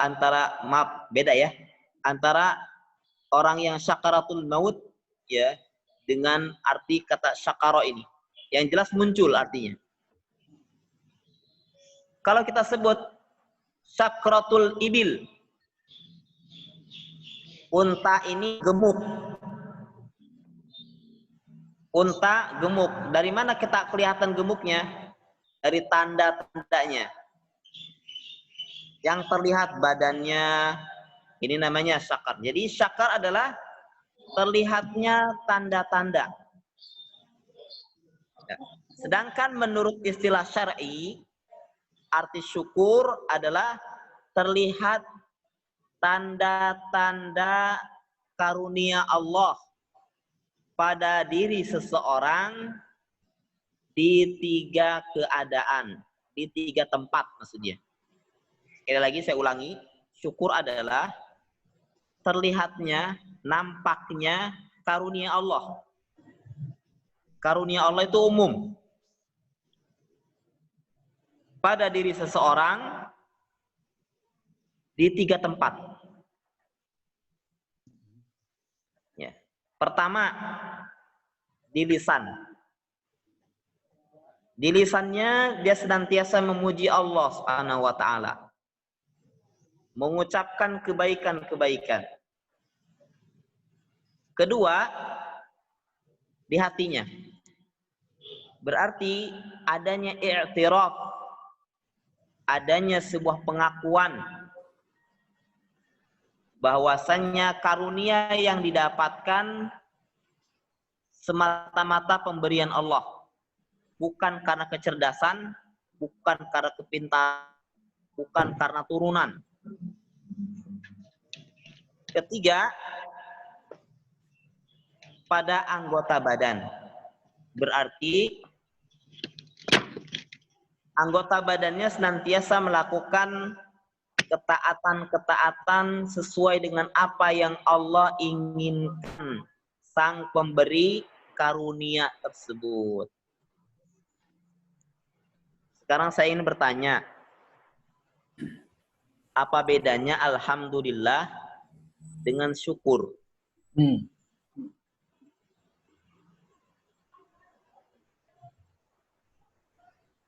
antara beda ya, antara orang yang syakaratul maut ya dengan arti kata syakaro ini. Yang jelas muncul artinya. Kalau kita sebut syakaratul ibil, unta ini gemuk. Unta gemuk. Dari mana kita kelihatan gemuknya? Dari tanda-tandanya. Yang terlihat badannya, ini namanya syakar. Jadi syakar adalah terlihatnya tanda-tanda. Sedangkan menurut istilah syar'i, arti syukur adalah terlihat tanda-tanda karunia Allah pada diri seseorang di 3 keadaan, di 3 tempat maksudnya. Sekali lagi saya ulangi, syukur adalah terlihatnya, nampaknya karunia Allah. Karunia Allah itu umum pada diri seseorang di 3 tempat. Ya. Pertama, di lisan. Di lisannya dia senantiasa memuji Allah Subhanahu wa taala. Mengucapkan kebaikan-kebaikan. Kedua, di hatinya. Berarti adanya i'tiraf, adanya sebuah pengakuan bahwasannya karunia yang didapatkan semata-mata pemberian Allah. Bukan karena kecerdasan, bukan karena kepintaran, bukan karena turunan. Ketiga, pada anggota badan. Berarti anggota badannya senantiasa melakukan ketaatan-ketaatan sesuai dengan apa yang Allah inginkan sang pemberi karunia tersebut. Sekarang saya ingin bertanya, Apa bedanya alhamdulillah dengan syukur?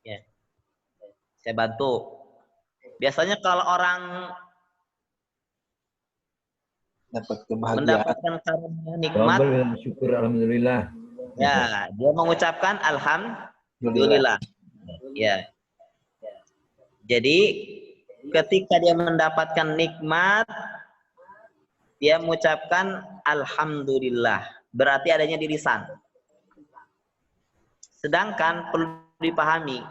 Ya. Saya bantu. Biasanya kalau orang Dapat kebahagiaan. mendapatkan karunia nikmat, syukur alhamdulillah. ya, dia mengucapkan alhamdulillah. Ya. Jadi ketika dia mendapatkan nikmat, dia mengucapkan alhamdulillah. Berarti adanya di lisan. Sedangkan perlu dipahami,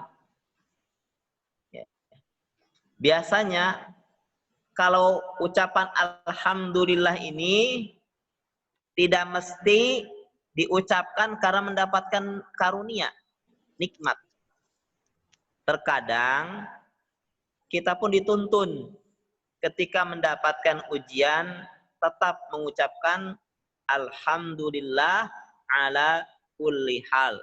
ya, biasanya kalau ucapan alhamdulillah ini tidak mesti diucapkan karena mendapatkan karunia, nikmat. Terkadang kita pun dituntun ketika mendapatkan ujian tetap mengucapkan alhamdulillah ala kulli hal.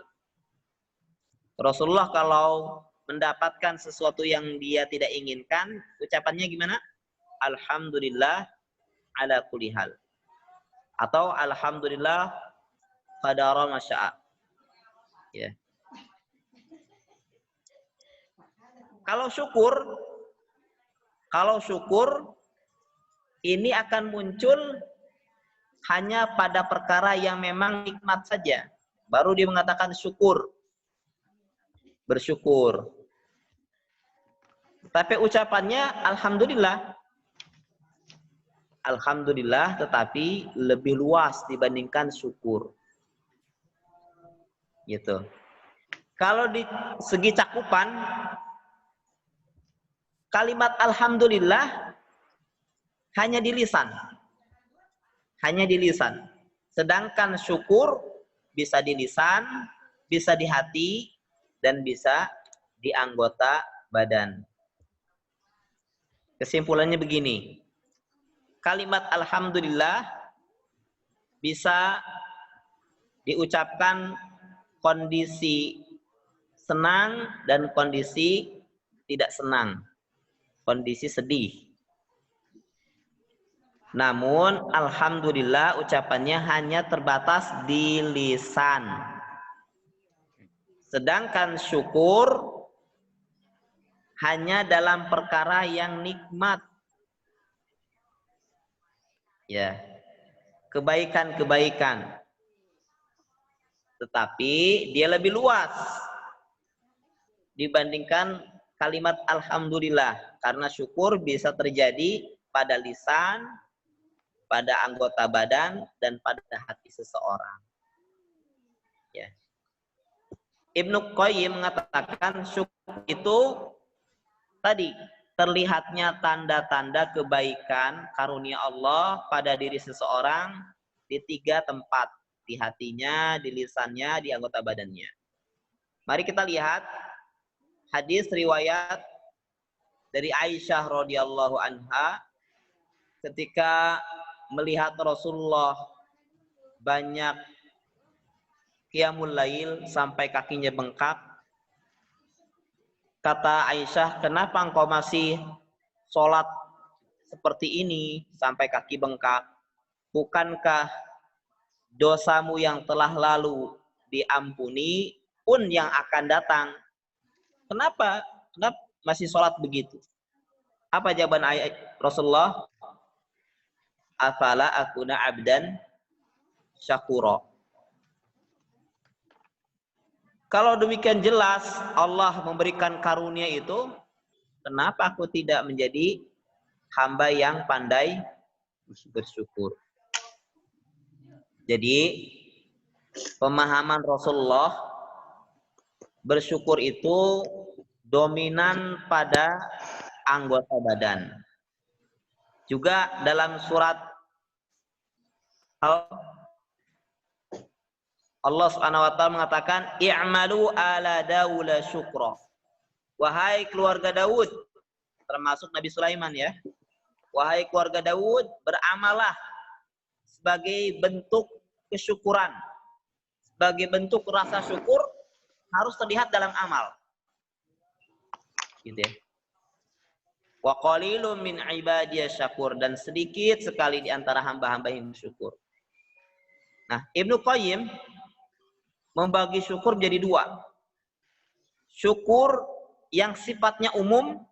Rasulullah kalau mendapatkan sesuatu yang dia tidak inginkan, ucapannya gimana? Alhamdulillah ala kulli hal. Atau alhamdulillah qadara ma syaa. Ya. Kalau syukur ini akan muncul hanya pada perkara yang memang nikmat saja. Baru dia mengatakan syukur. Bersyukur. Tapi ucapannya alhamdulillah. Alhamdulillah, tetapi lebih luas dibandingkan syukur. Gitu. Kalau di segi cakupan, kalimat alhamdulillah hanya di lisan. Hanya di lisan. Sedangkan syukur bisa di lisan, bisa di hati, dan bisa di anggota badan. Kesimpulannya begini. Kalimat alhamdulillah bisa diucapkan kondisi senang dan kondisi tidak senang. Kondisi sedih. Namun alhamdulillah ucapannya hanya terbatas di lisan. Sedangkan syukur hanya dalam perkara yang nikmat. Ya, kebaikan-kebaikan. Tetapi dia lebih luas dibandingkan kalimat alhamdulillah. Karena syukur bisa terjadi pada lisan, pada anggota badan, dan pada hati seseorang. Ya. Ibnu Qayyim mengatakan syukur itu tadi terlihatnya tanda-tanda kebaikan karunia Allah pada diri seseorang di 3 tempat. Di hatinya, di lisannya, di anggota badannya. Mari kita lihat hadis riwayat dari Aisyah radhiyallahu anha ketika melihat Rasulullah banyak qiyamul lail sampai kakinya bengkak. Kata Aisyah, kenapa engkau masih sholat seperti ini sampai kaki bengkak? Bukankah dosamu yang telah lalu diampuni pun yang akan datang? Kenapa masih sholat begitu? Apa jawaban Rasulullah? Afala akuna abdan syakura. Kalau demikian jelas Allah memberikan karunia itu, kenapa aku tidak menjadi hamba yang pandai bersyukur? Jadi pemahaman Rasulullah bersyukur itu dominan pada anggota badan. Juga dalam surat Allah Subhanahu wa taala mengatakan i'malu ala Daud syukra. Wahai keluarga Daud, termasuk Nabi Sulaiman ya. Wahai keluarga Daud, beramallah sebagai bentuk kesyukuran. Sebagai bentuk rasa syukur harus terlihat dalam amal. Gitu ya. Wa qalilum min ibadiyas syakur, dan sedikit sekali di antara hamba-hamba yang bersyukur. Nah, Ibnu Qayyim membagi syukur menjadi dua. Syukur yang sifatnya umum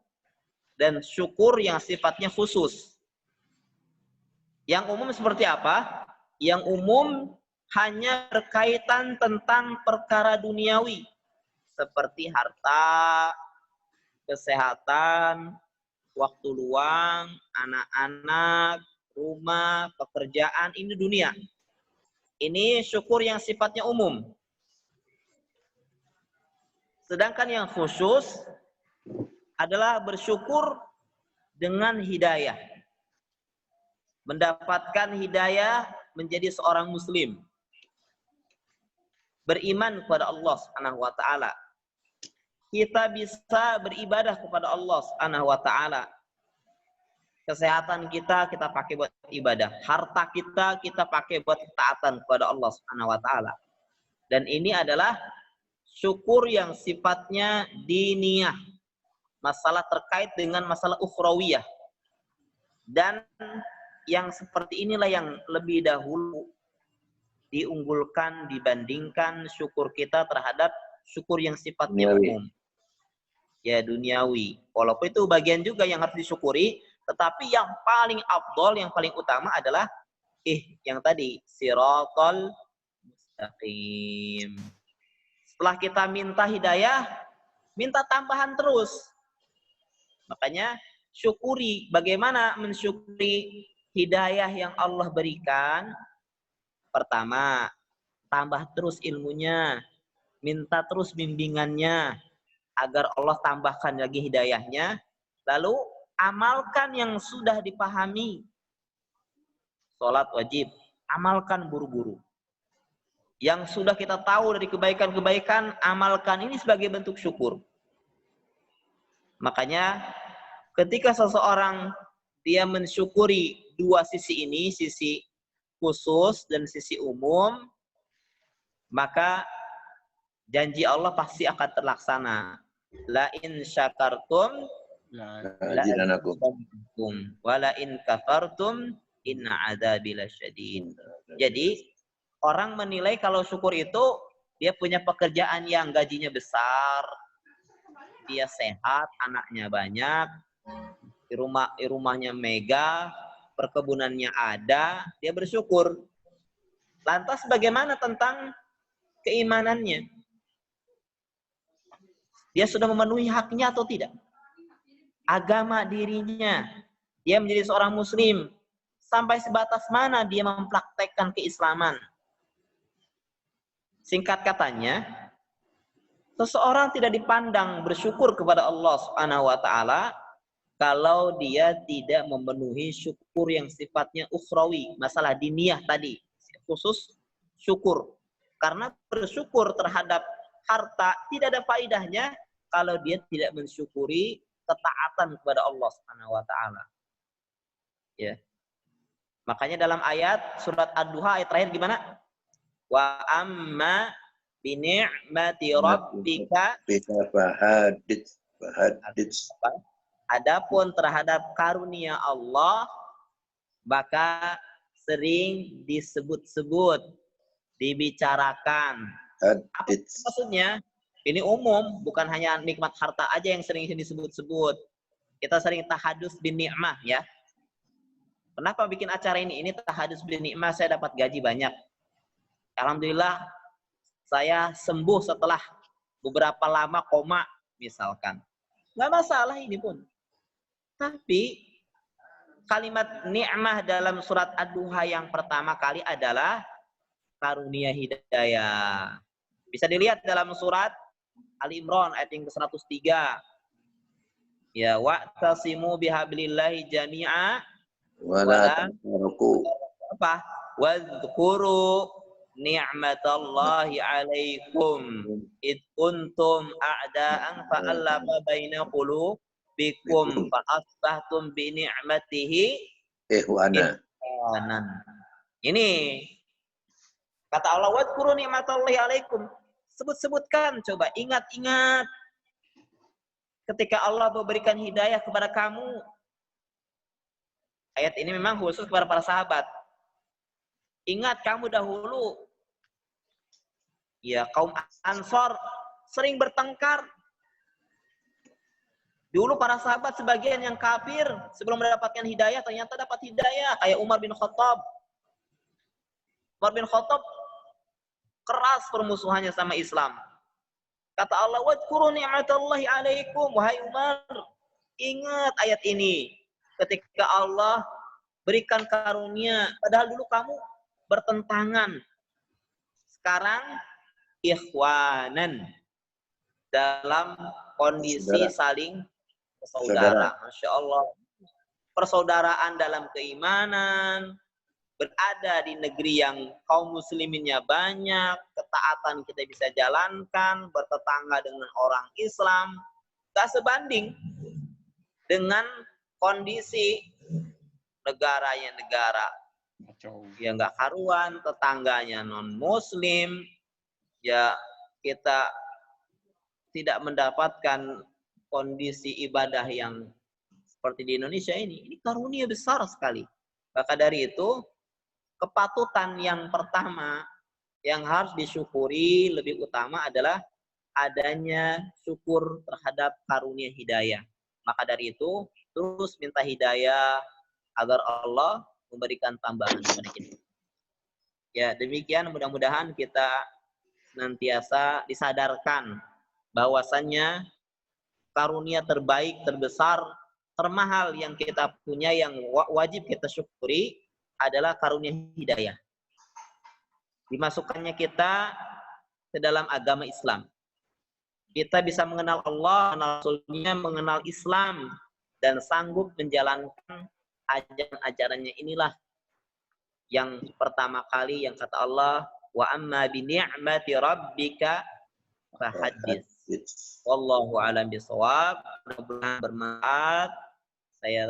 dan syukur yang sifatnya khusus. Yang umum seperti apa? Yang umum hanya berkaitan tentang perkara duniawi seperti harta, kesehatan, waktu luang, anak-anak, rumah, pekerjaan, ini dunia. Ini syukur yang sifatnya umum. Sedangkan yang khusus adalah bersyukur dengan hidayah. Mendapatkan hidayah menjadi seorang muslim. Beriman kepada Allah Subhanahu wa taala. Kita bisa beribadah kepada Allah Subhanahu wa taala. Kesehatan kita pakai buat ibadah. Harta kita pakai buat ketaatan kepada Allah Subhanahu wa taala. Dan ini adalah syukur yang sifatnya diniyah. Masalah terkait dengan masalah ukhrawiyah. Dan yang seperti inilah yang lebih dahulu diunggulkan dibandingkan syukur kita terhadap syukur yang sifatnya umum. Ya, duniawi. Walaupun itu bagian juga yang harus disyukuri, tetapi yang paling afdol, yang paling utama adalah yang tadi, siratal mustaqim. Setelah kita minta hidayah, minta tambahan terus. Makanya syukuri. Bagaimana mensyukuri hidayah yang Allah berikan? Pertama, tambah terus ilmunya, minta terus bimbingannya agar Allah tambahkan lagi hidayahnya. Lalu amalkan yang sudah dipahami. Sholat wajib, amalkan buru-buru. Yang sudah kita tahu dari kebaikan-kebaikan, amalkan. Ini sebagai bentuk syukur. Makanya ketika seseorang dia mensyukuri dua sisi ini, sisi khusus dan sisi umum, maka janji Allah pasti akan terlaksana. La in syakartum la azidannakum wa la in kafartum inna adzabi lasyadid. Jadi orang menilai kalau syukur itu dia punya pekerjaan yang gajinya besar, dia sehat, anaknya banyak, di rumahnya mega, perkebunannya ada, dia bersyukur. Lantas bagaimana tentang keimanannya? Dia sudah memenuhi haknya atau tidak? Agama dirinya, dia menjadi seorang muslim, sampai sebatas mana dia mempraktekkan keislaman? Singkat katanya, seseorang tidak dipandang bersyukur kepada Allah Subhanahu wa taala kalau dia tidak memenuhi syukur yang sifatnya ukhrawi, masalah diniyah tadi, khusus syukur. Karena bersyukur terhadap harta tidak ada faedahnya kalau dia tidak mensyukuri ketaatan kepada Allah Subhanahu wa taala. Ya. Makanya dalam ayat surat Ad-Duha ayat terakhir gimana? Wa amma bi ni'mati rabbika fahadits. Adapun terhadap karunia Allah, maka sering disebut-sebut, dibicarakan. Apa maksudnya? Ini umum, bukan hanya nikmat harta aja yang sering disebut-sebut. Kita sering tahadus bin ni'mah ya. Kenapa bikin acara ini? Ini tahadus bin ni'mah, saya dapat gaji banyak. Alhamdulillah, saya sembuh setelah beberapa lama koma, misalkan. Nggak masalah ini pun. Tapi kalimat ni'mah dalam surat Ad-Duha yang pertama kali adalah karunia hidayah. Bisa dilihat dalam surat Al-Imran ayat yang ke-103. Ya, wa'tasimu bihablillahi jami'a wala tafarraqu. Apa? Wadhkuru ni'matallahi 'alaikum id kuntum a'da'an fa'allafa baina qulubikum fa asbahtum bi ni'matihi ikhwanan. Ini kata Allah, wadhkuru ni'matallahi 'alaikum. Sebut-sebutkan, coba ingat-ingat ketika Allah memberikan hidayah kepada kamu. Ayat ini memang khusus kepada para sahabat. Ingat kamu dahulu, ya kaum Ansor sering bertengkar. Dulu para sahabat sebagian yang kafir sebelum mendapatkan hidayah ternyata dapat hidayah. Kayak Umar bin Khattab. Umar bin Khattab keras permusuhannya sama Islam. Kata Allah, "Wadhkuru ni'matallahi 'alaikum." Wahai Umar, ingat ayat ini. Ketika Allah berikan karunia, padahal dulu kamu bertentangan. Sekarang ikhwanan, dalam kondisi saling bersaudara. Masya Allah. Persaudaraan dalam keimanan, berada di negeri yang kaum musliminnya banyak, ketaatan kita bisa jalankan, bertetangga dengan orang Islam, gak sebanding dengan kondisi negaranya negara yang gak karuan, tetangganya non muslim, ya kita tidak mendapatkan kondisi ibadah yang seperti di Indonesia ini karunia besar sekali. Maka dari itu, kepatutan yang pertama yang harus disyukuri lebih utama adalah adanya syukur terhadap karunia hidayah. Maka dari itu, terus minta hidayah agar Allah memberikan tambahan kepada kita. Ya, demikian mudah-mudahan kita senantiasa disadarkan bahwasannya karunia terbaik, terbesar, termahal yang kita punya, yang wajib kita syukuri adalah karunia hidayah. Dimasukkannya kita ke dalam agama Islam. Kita bisa mengenal Allah, mengenal Rasulnya, mengenal Islam, dan sanggup menjalankan ajaran-ajarannya. Inilah yang pertama kali yang kata Allah, wa amma bi ni'mati rabbika fahaddits. Wallahu a'lam bishawab. Mudah-mudahan bermanfaat. Saya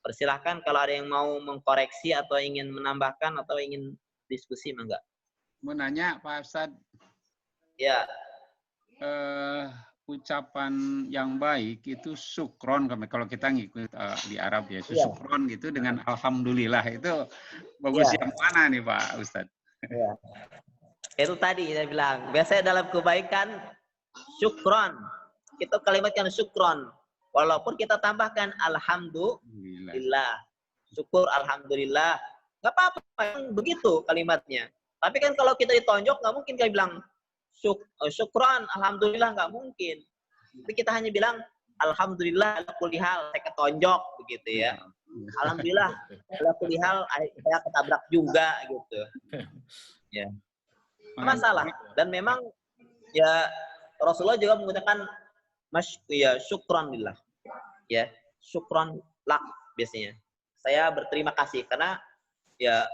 persilahkan kalau ada yang mau mengkoreksi atau ingin menambahkan atau ingin diskusi, mangga. Mau nanya Pak Ustadz. Ya. Ucapan yang baik itu syukron, kalau kita ngikut di Arab ya, syukron gitu dengan alhamdulillah, itu bagus yang mana nih Pak Ustadz? Ya. Itu tadi saya bilang, biasanya dalam kebaikan syukron, kita kalimatkan syukron, walaupun kita tambahkan alhamdulillah, syukur alhamdulillah, nggak apa-apa, begitu kalimatnya. Tapi kan kalau kita ditonjok nggak mungkin kita bilang syukron, alhamdulillah, nggak mungkin. Tapi kita hanya bilang alhamdulillah ala kulli hal, saya ketonjok begitu ya. Alhamdulillah ala kulli hal, saya ketabrak juga gitu. Ya. Masalah. Dan memang ya Rasulullah juga menggunakan syukron lillah. Ya, syukron lak biasanya. Saya berterima kasih karena ya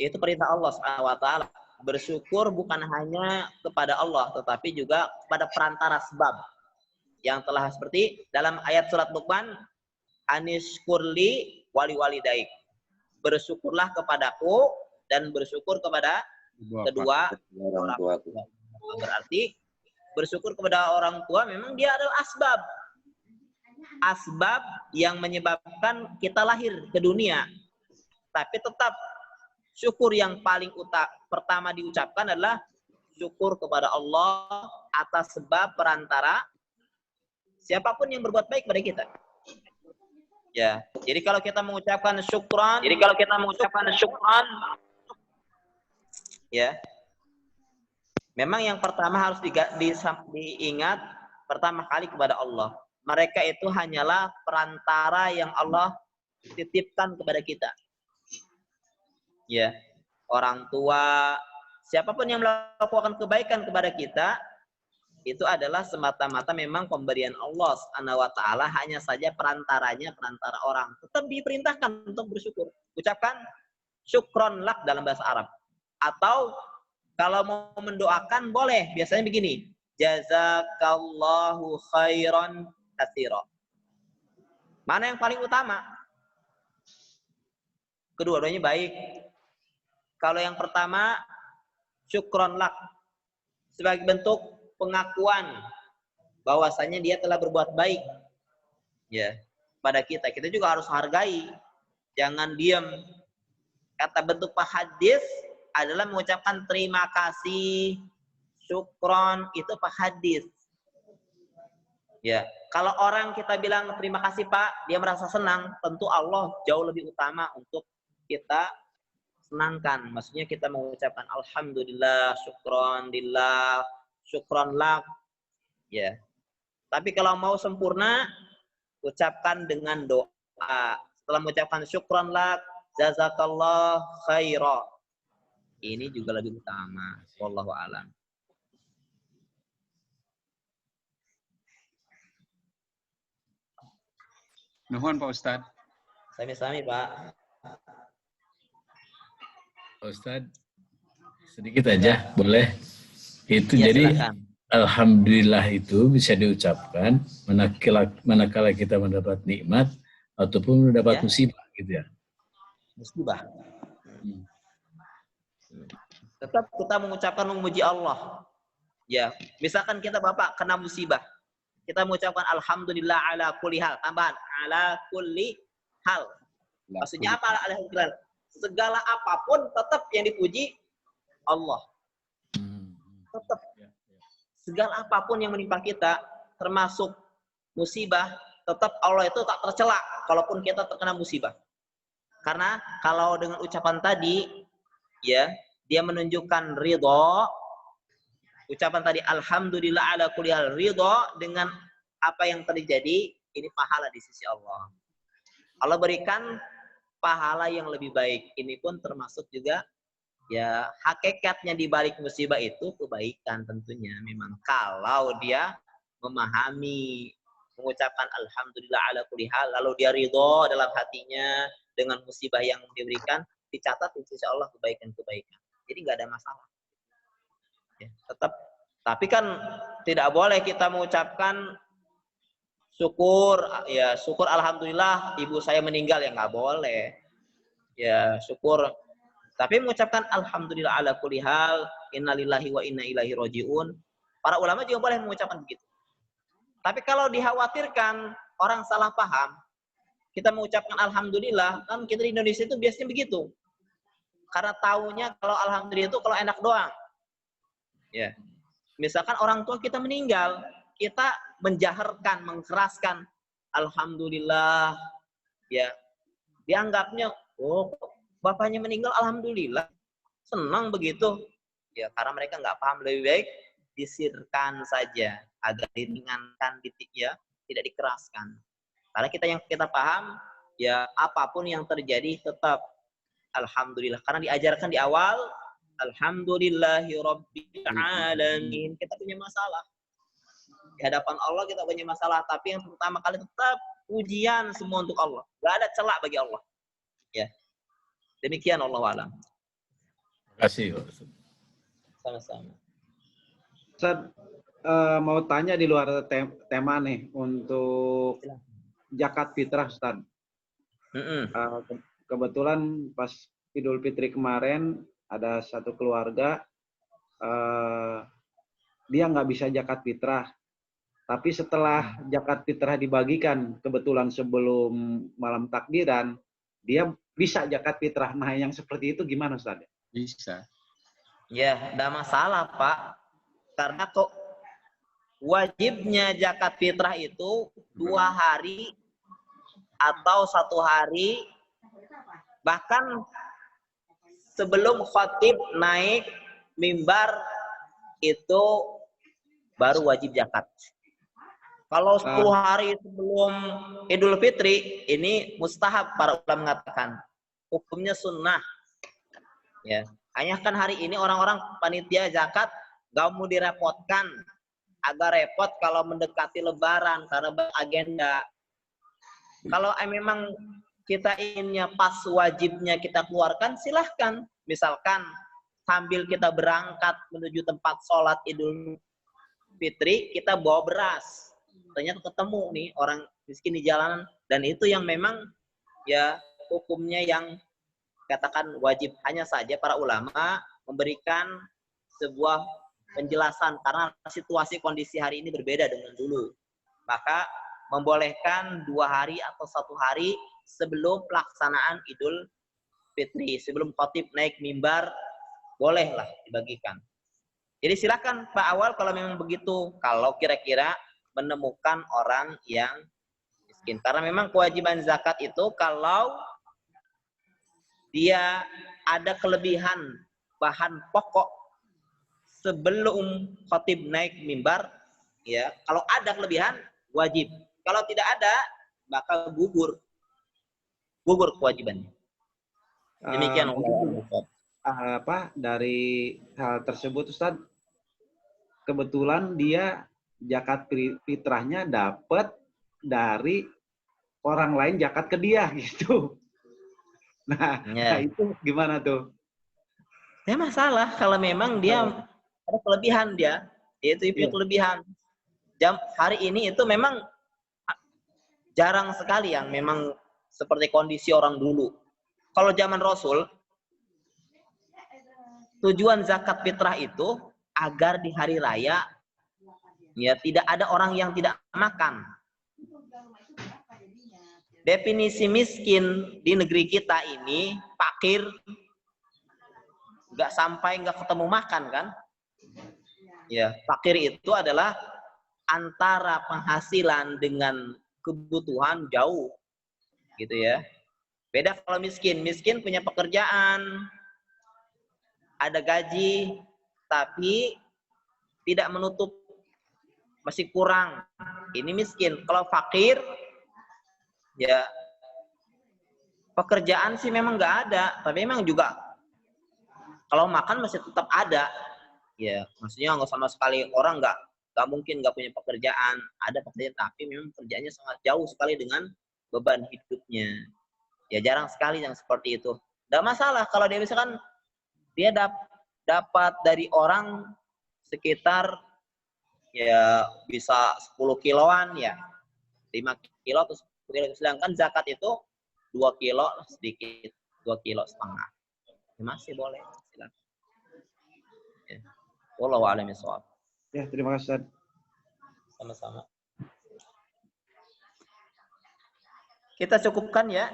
itu perintah Allah Subhanahu wa taala. Bersyukur bukan hanya kepada Allah, tetapi juga kepada perantara sebab yang telah seperti dalam ayat surat Luqman, anishkurli wali walidaik. Bersyukurlah kepadaku dan bersyukur kepada kedua orang tua. Berarti bersyukur kepada orang tua memang dia adalah asbab yang menyebabkan kita lahir ke dunia. Tapi tetap syukur yang paling pertama diucapkan adalah syukur kepada Allah atas sebab perantara siapapun yang berbuat baik pada kita. Ya, jadi kalau kita mengucapkan syukran, ya, memang yang pertama harus diingat pertama kali kepada Allah. Mereka itu hanyalah perantara yang Allah titipkan kepada kita. Ya, orang tua, siapapun yang melakukan kebaikan kepada kita, itu adalah semata-mata memang pemberian Allah Subhanahu wa taala, hanya saja perantara orang. Tetap diperintahkan untuk bersyukur. Ucapkan syukron lak dalam bahasa Arab. Atau kalau mau mendoakan boleh, biasanya begini, jazakallahu khairan katsira. Mana yang paling utama? Kedua-duanya baik. Kalau yang pertama, syukron lak, sebagai bentuk pengakuan bahwasanya dia telah berbuat baik ya pada kita. Kita juga harus hargai, jangan diam. Kata bentuk hadis adalah mengucapkan terima kasih, syukron, itu hadis. Ya, kalau orang kita bilang terima kasih Pak, dia merasa senang, tentu Allah jauh lebih utama untuk kita senangkan. Maksudnya kita mengucapkan alhamdulillah, syukron lillah, syukron lak. Ya. Tapi kalau mau sempurna, ucapkan dengan doa. Setelah mengucapkan syukron lak, jazakallah khaira. Ini juga lebih utama. Wallahu a'lam. Nuhun Pak Ustadz. Sami-sami Pak. Pak Ustadz, sedikit aja boleh? Itu Ya, jadi silakan. alhamdulillah itu bisa diucapkan manakala kita mendapat nikmat ataupun mendapat musibah gitu ya. Musibah. Tetap kita mengucapkan memuji Allah. Ya, misalkan kita Bapak kena musibah. Kita mengucapkan alhamdulillah ala kulli hal. Tambahan ala kulli hal. Maksudnya apa alhamdulillah? Segala apapun tetap yang dipuji Allah. Tetap segala apapun yang menimpa kita, termasuk musibah, tetap Allah itu tak tercela kalaupun kita terkena musibah. Karena kalau dengan ucapan tadi, ya, dia menunjukkan ridho. Ucapan tadi alhamdulillah ala kulli hal, ridho dengan apa yang terjadi, ini pahala di sisi Allah. Allah berikan pahala yang lebih baik. Ini pun termasuk juga ya hakikatnya di balik musibah itu kebaikan tentunya. Memang kalau dia memahami, mengucapkan alhamdulillah ala kulli hal, lalu dia ridho dalam hatinya dengan musibah yang diberikan, dicatat insya Allah kebaikan-kebaikan. Jadi nggak ada masalah. Ya, tetap. Tapi kan tidak boleh kita mengucapkan syukur, ya syukur alhamdulillah ibu saya meninggal, ya nggak boleh. Ya syukur. Tapi mengucapkan alhamdulillah ala kulli hal, innalillahi wa inna ilaihi rajiun. Para ulama juga boleh mengucapkan begitu. Tapi kalau dikhawatirkan orang salah paham, kita mengucapkan alhamdulillah, kan kita di Indonesia itu biasanya begitu. Karena taunya kalau alhamdulillah itu kalau enak doang. Ya. Misalkan orang tua kita meninggal, kita menjaharkan, mengkeraskan alhamdulillah, ya. Dianggapnya, oh, bapaknya meninggal alhamdulillah. Senang begitu. Ya, karena mereka nggak paham, lebih baik disirkan saja agar diringankan ya, tidak dikeraskan. Karena kita paham, ya apapun yang terjadi tetap alhamdulillah. Karena diajarkan di awal, alhamdulillahi rabbil alamin. Kita punya masalah. Di hadapan Allah kita punya masalah. Tapi yang pertama kali tetap ujian semua untuk Allah. Gak ada celak bagi Allah. Ya. Demikian Allah alam. Terima kasih. Sama-sama. Ustaz, mau tanya di luar tema nih untuk zakat fitrah, Ustaz. Kebetulan pas Idul Fitri kemarin ada satu keluarga dia nggak bisa zakat fitrah, tapi setelah zakat fitrah dibagikan kebetulan sebelum malam takbiran dia bisa zakat fitrah. Nah yang seperti itu gimana Ustaz? Bisa. Ya, tidak masalah Pak. Karena kok wajibnya zakat fitrah itu 2 hari atau 1 hari, bahkan sebelum khatib naik mimbar itu baru wajib zakat. Kalau 10 hari sebelum Idul Fitri, ini mustahab, para ulama mengatakan. Hukumnya sunnah. Ya, hanya kan hari ini orang-orang panitia zakat gak mau direpotkan. Agak repot kalau mendekati lebaran karena beragenda. Kalau memang kita inginnya pas wajibnya kita keluarkan, silahkan. Misalkan sambil kita berangkat menuju tempat sholat Idul Fitri, kita bawa beras. Ternyata ketemu nih orang miskin di jalanan. Dan itu yang memang ya hukumnya yang katakan wajib. Hanya saja para ulama memberikan sebuah penjelasan karena situasi kondisi hari ini berbeda dengan dulu. Maka membolehkan 2 hari atau 1 hari sebelum pelaksanaan Idul Fitri, sebelum khatib naik mimbar, bolehlah dibagikan. Jadi silakan Pak Awal kalau memang begitu, kalau kira-kira menemukan orang yang miskin. Karena memang kewajiban zakat itu kalau dia ada kelebihan bahan pokok sebelum khatib naik mimbar, ya, kalau ada kelebihan wajib. Kalau tidak ada, maka gugur kewajibannya. Demikian dari hal tersebut Ustaz, kebetulan dia zakat fitrahnya dapat dari orang lain zakat ke dia gitu. Nah, itu gimana tuh? Ya masalah kalau memang dia ada kelebihan dia, yaitu kelebihan. Hari ini itu memang jarang sekali yang memang seperti kondisi orang dulu. Kalau zaman Rasul, tujuan zakat fitrah itu agar di hari raya ya tidak ada orang yang tidak makan. Definisi miskin di negeri kita ini, fakir, nggak ketemu makan kan? Ya, fakir itu adalah antara penghasilan dengan kebutuhan jauh, gitu ya. Beda kalau miskin punya pekerjaan, ada gaji, tapi tidak menutup, masih kurang. Ini miskin. Kalau fakir, ya pekerjaan sih memang nggak ada, tapi memang juga kalau makan masih tetap ada. Ya, maksudnya nggak sama sekali orang nggak mungkin nggak punya pekerjaan, ada pekerjaan tapi memang kerjanya sangat jauh sekali dengan beban hidupnya. Ya jarang sekali yang seperti itu. Nggak masalah kalau dia misalkan dia dapat dari orang sekitar ya bisa 10 kiloan ya, 5 kilo atau 10 kilo. Sedangkan zakat itu 2 kilo sedikit, 2,5 kilo. Ya, masih boleh, silakan. Ya. Wallahu a'lam bishawab. Ya, terima kasih Ustaz. Sama-sama. Kita cukupkan ya.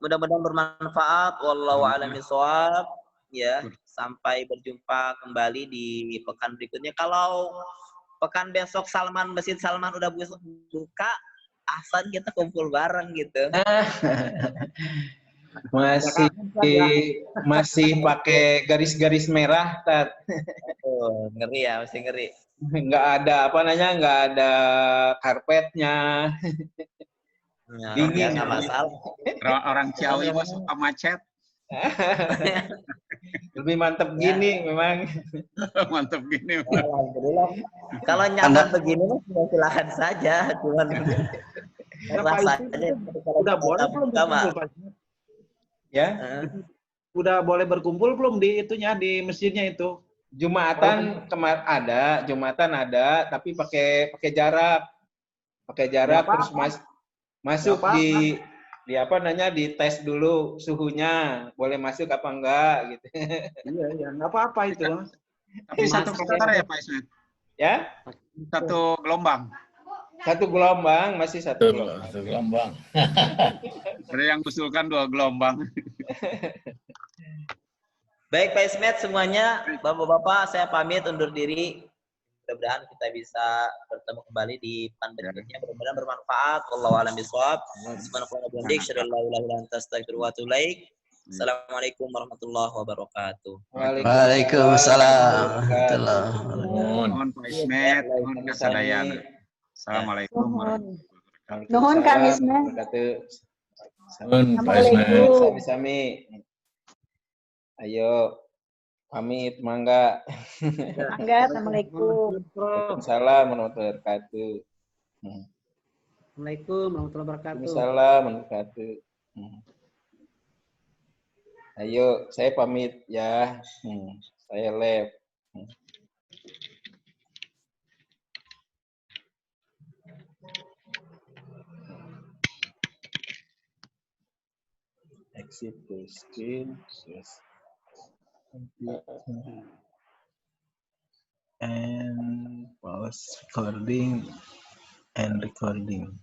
Mudah-mudahan bermanfaat. Wallahu a'lam bishawab. Ya, sampai berjumpa kembali di pekan berikutnya. Kalau pekan besok Masjid Salman udah buka, Ahsan kita kumpul bareng gitu. Masih pakai garis-garis merah, Tat. Oh, ngeri ya, masih ngeri. Nggak ada nggak ada karpetnya. Dingin, nggak masalah. Orang Ciawi masuk ke macet. Lebih mantep gini memang. Mantep gini. Alhamdulillah. Kalau nyaman begini silakan saja, cuman rasanya udah boleh belum berkumpul Pak? Ya? Udah boleh berkumpul belum di itunya, di masjidnya itu? Jumatan Jumatan ada, tapi pakai jarak. Pakai jarak terus masuk di dites dulu suhunya, boleh masuk apa enggak gitu. Iya, enggak apa-apa itu. Tapi satu kloter ya Pak Ismet? Ya? Satu gelombang. Satu gelombang, masih satu gelombang. Ada yang usulkan 2 gelombang. Baik Pak Ismet semuanya, Bapak-bapak saya pamit undur diri. Mudah-mudahan kita bisa bertemu kembali di pekan berikutnya. Mudah-mudahan bermanfaat. Wallahu a'lam bishawab. Assalamualaikum warahmatullahi wabarakatuh. Waalaikumsalam warahmatullahi wabarakatuh. Mohon Pak Ismet, mohon kesadayaan. Assalamualaikum warahmatullahi wabarakatuh. Nuhun Kang Ismet. Assalamualaikum. Sami-sami. Ayo, pamit, mangga. Mangga, assalamualaikum. Waalaikumsalam warahmatullahi wabarakatuh. Assalamualaikum warahmatullahi wabarakatuh. Waalaikumsalam warahmatullahi wabarakatuh. Ayo, saya pamit ya. Saya live. Exit the screen. Yes. and pause recording and recording.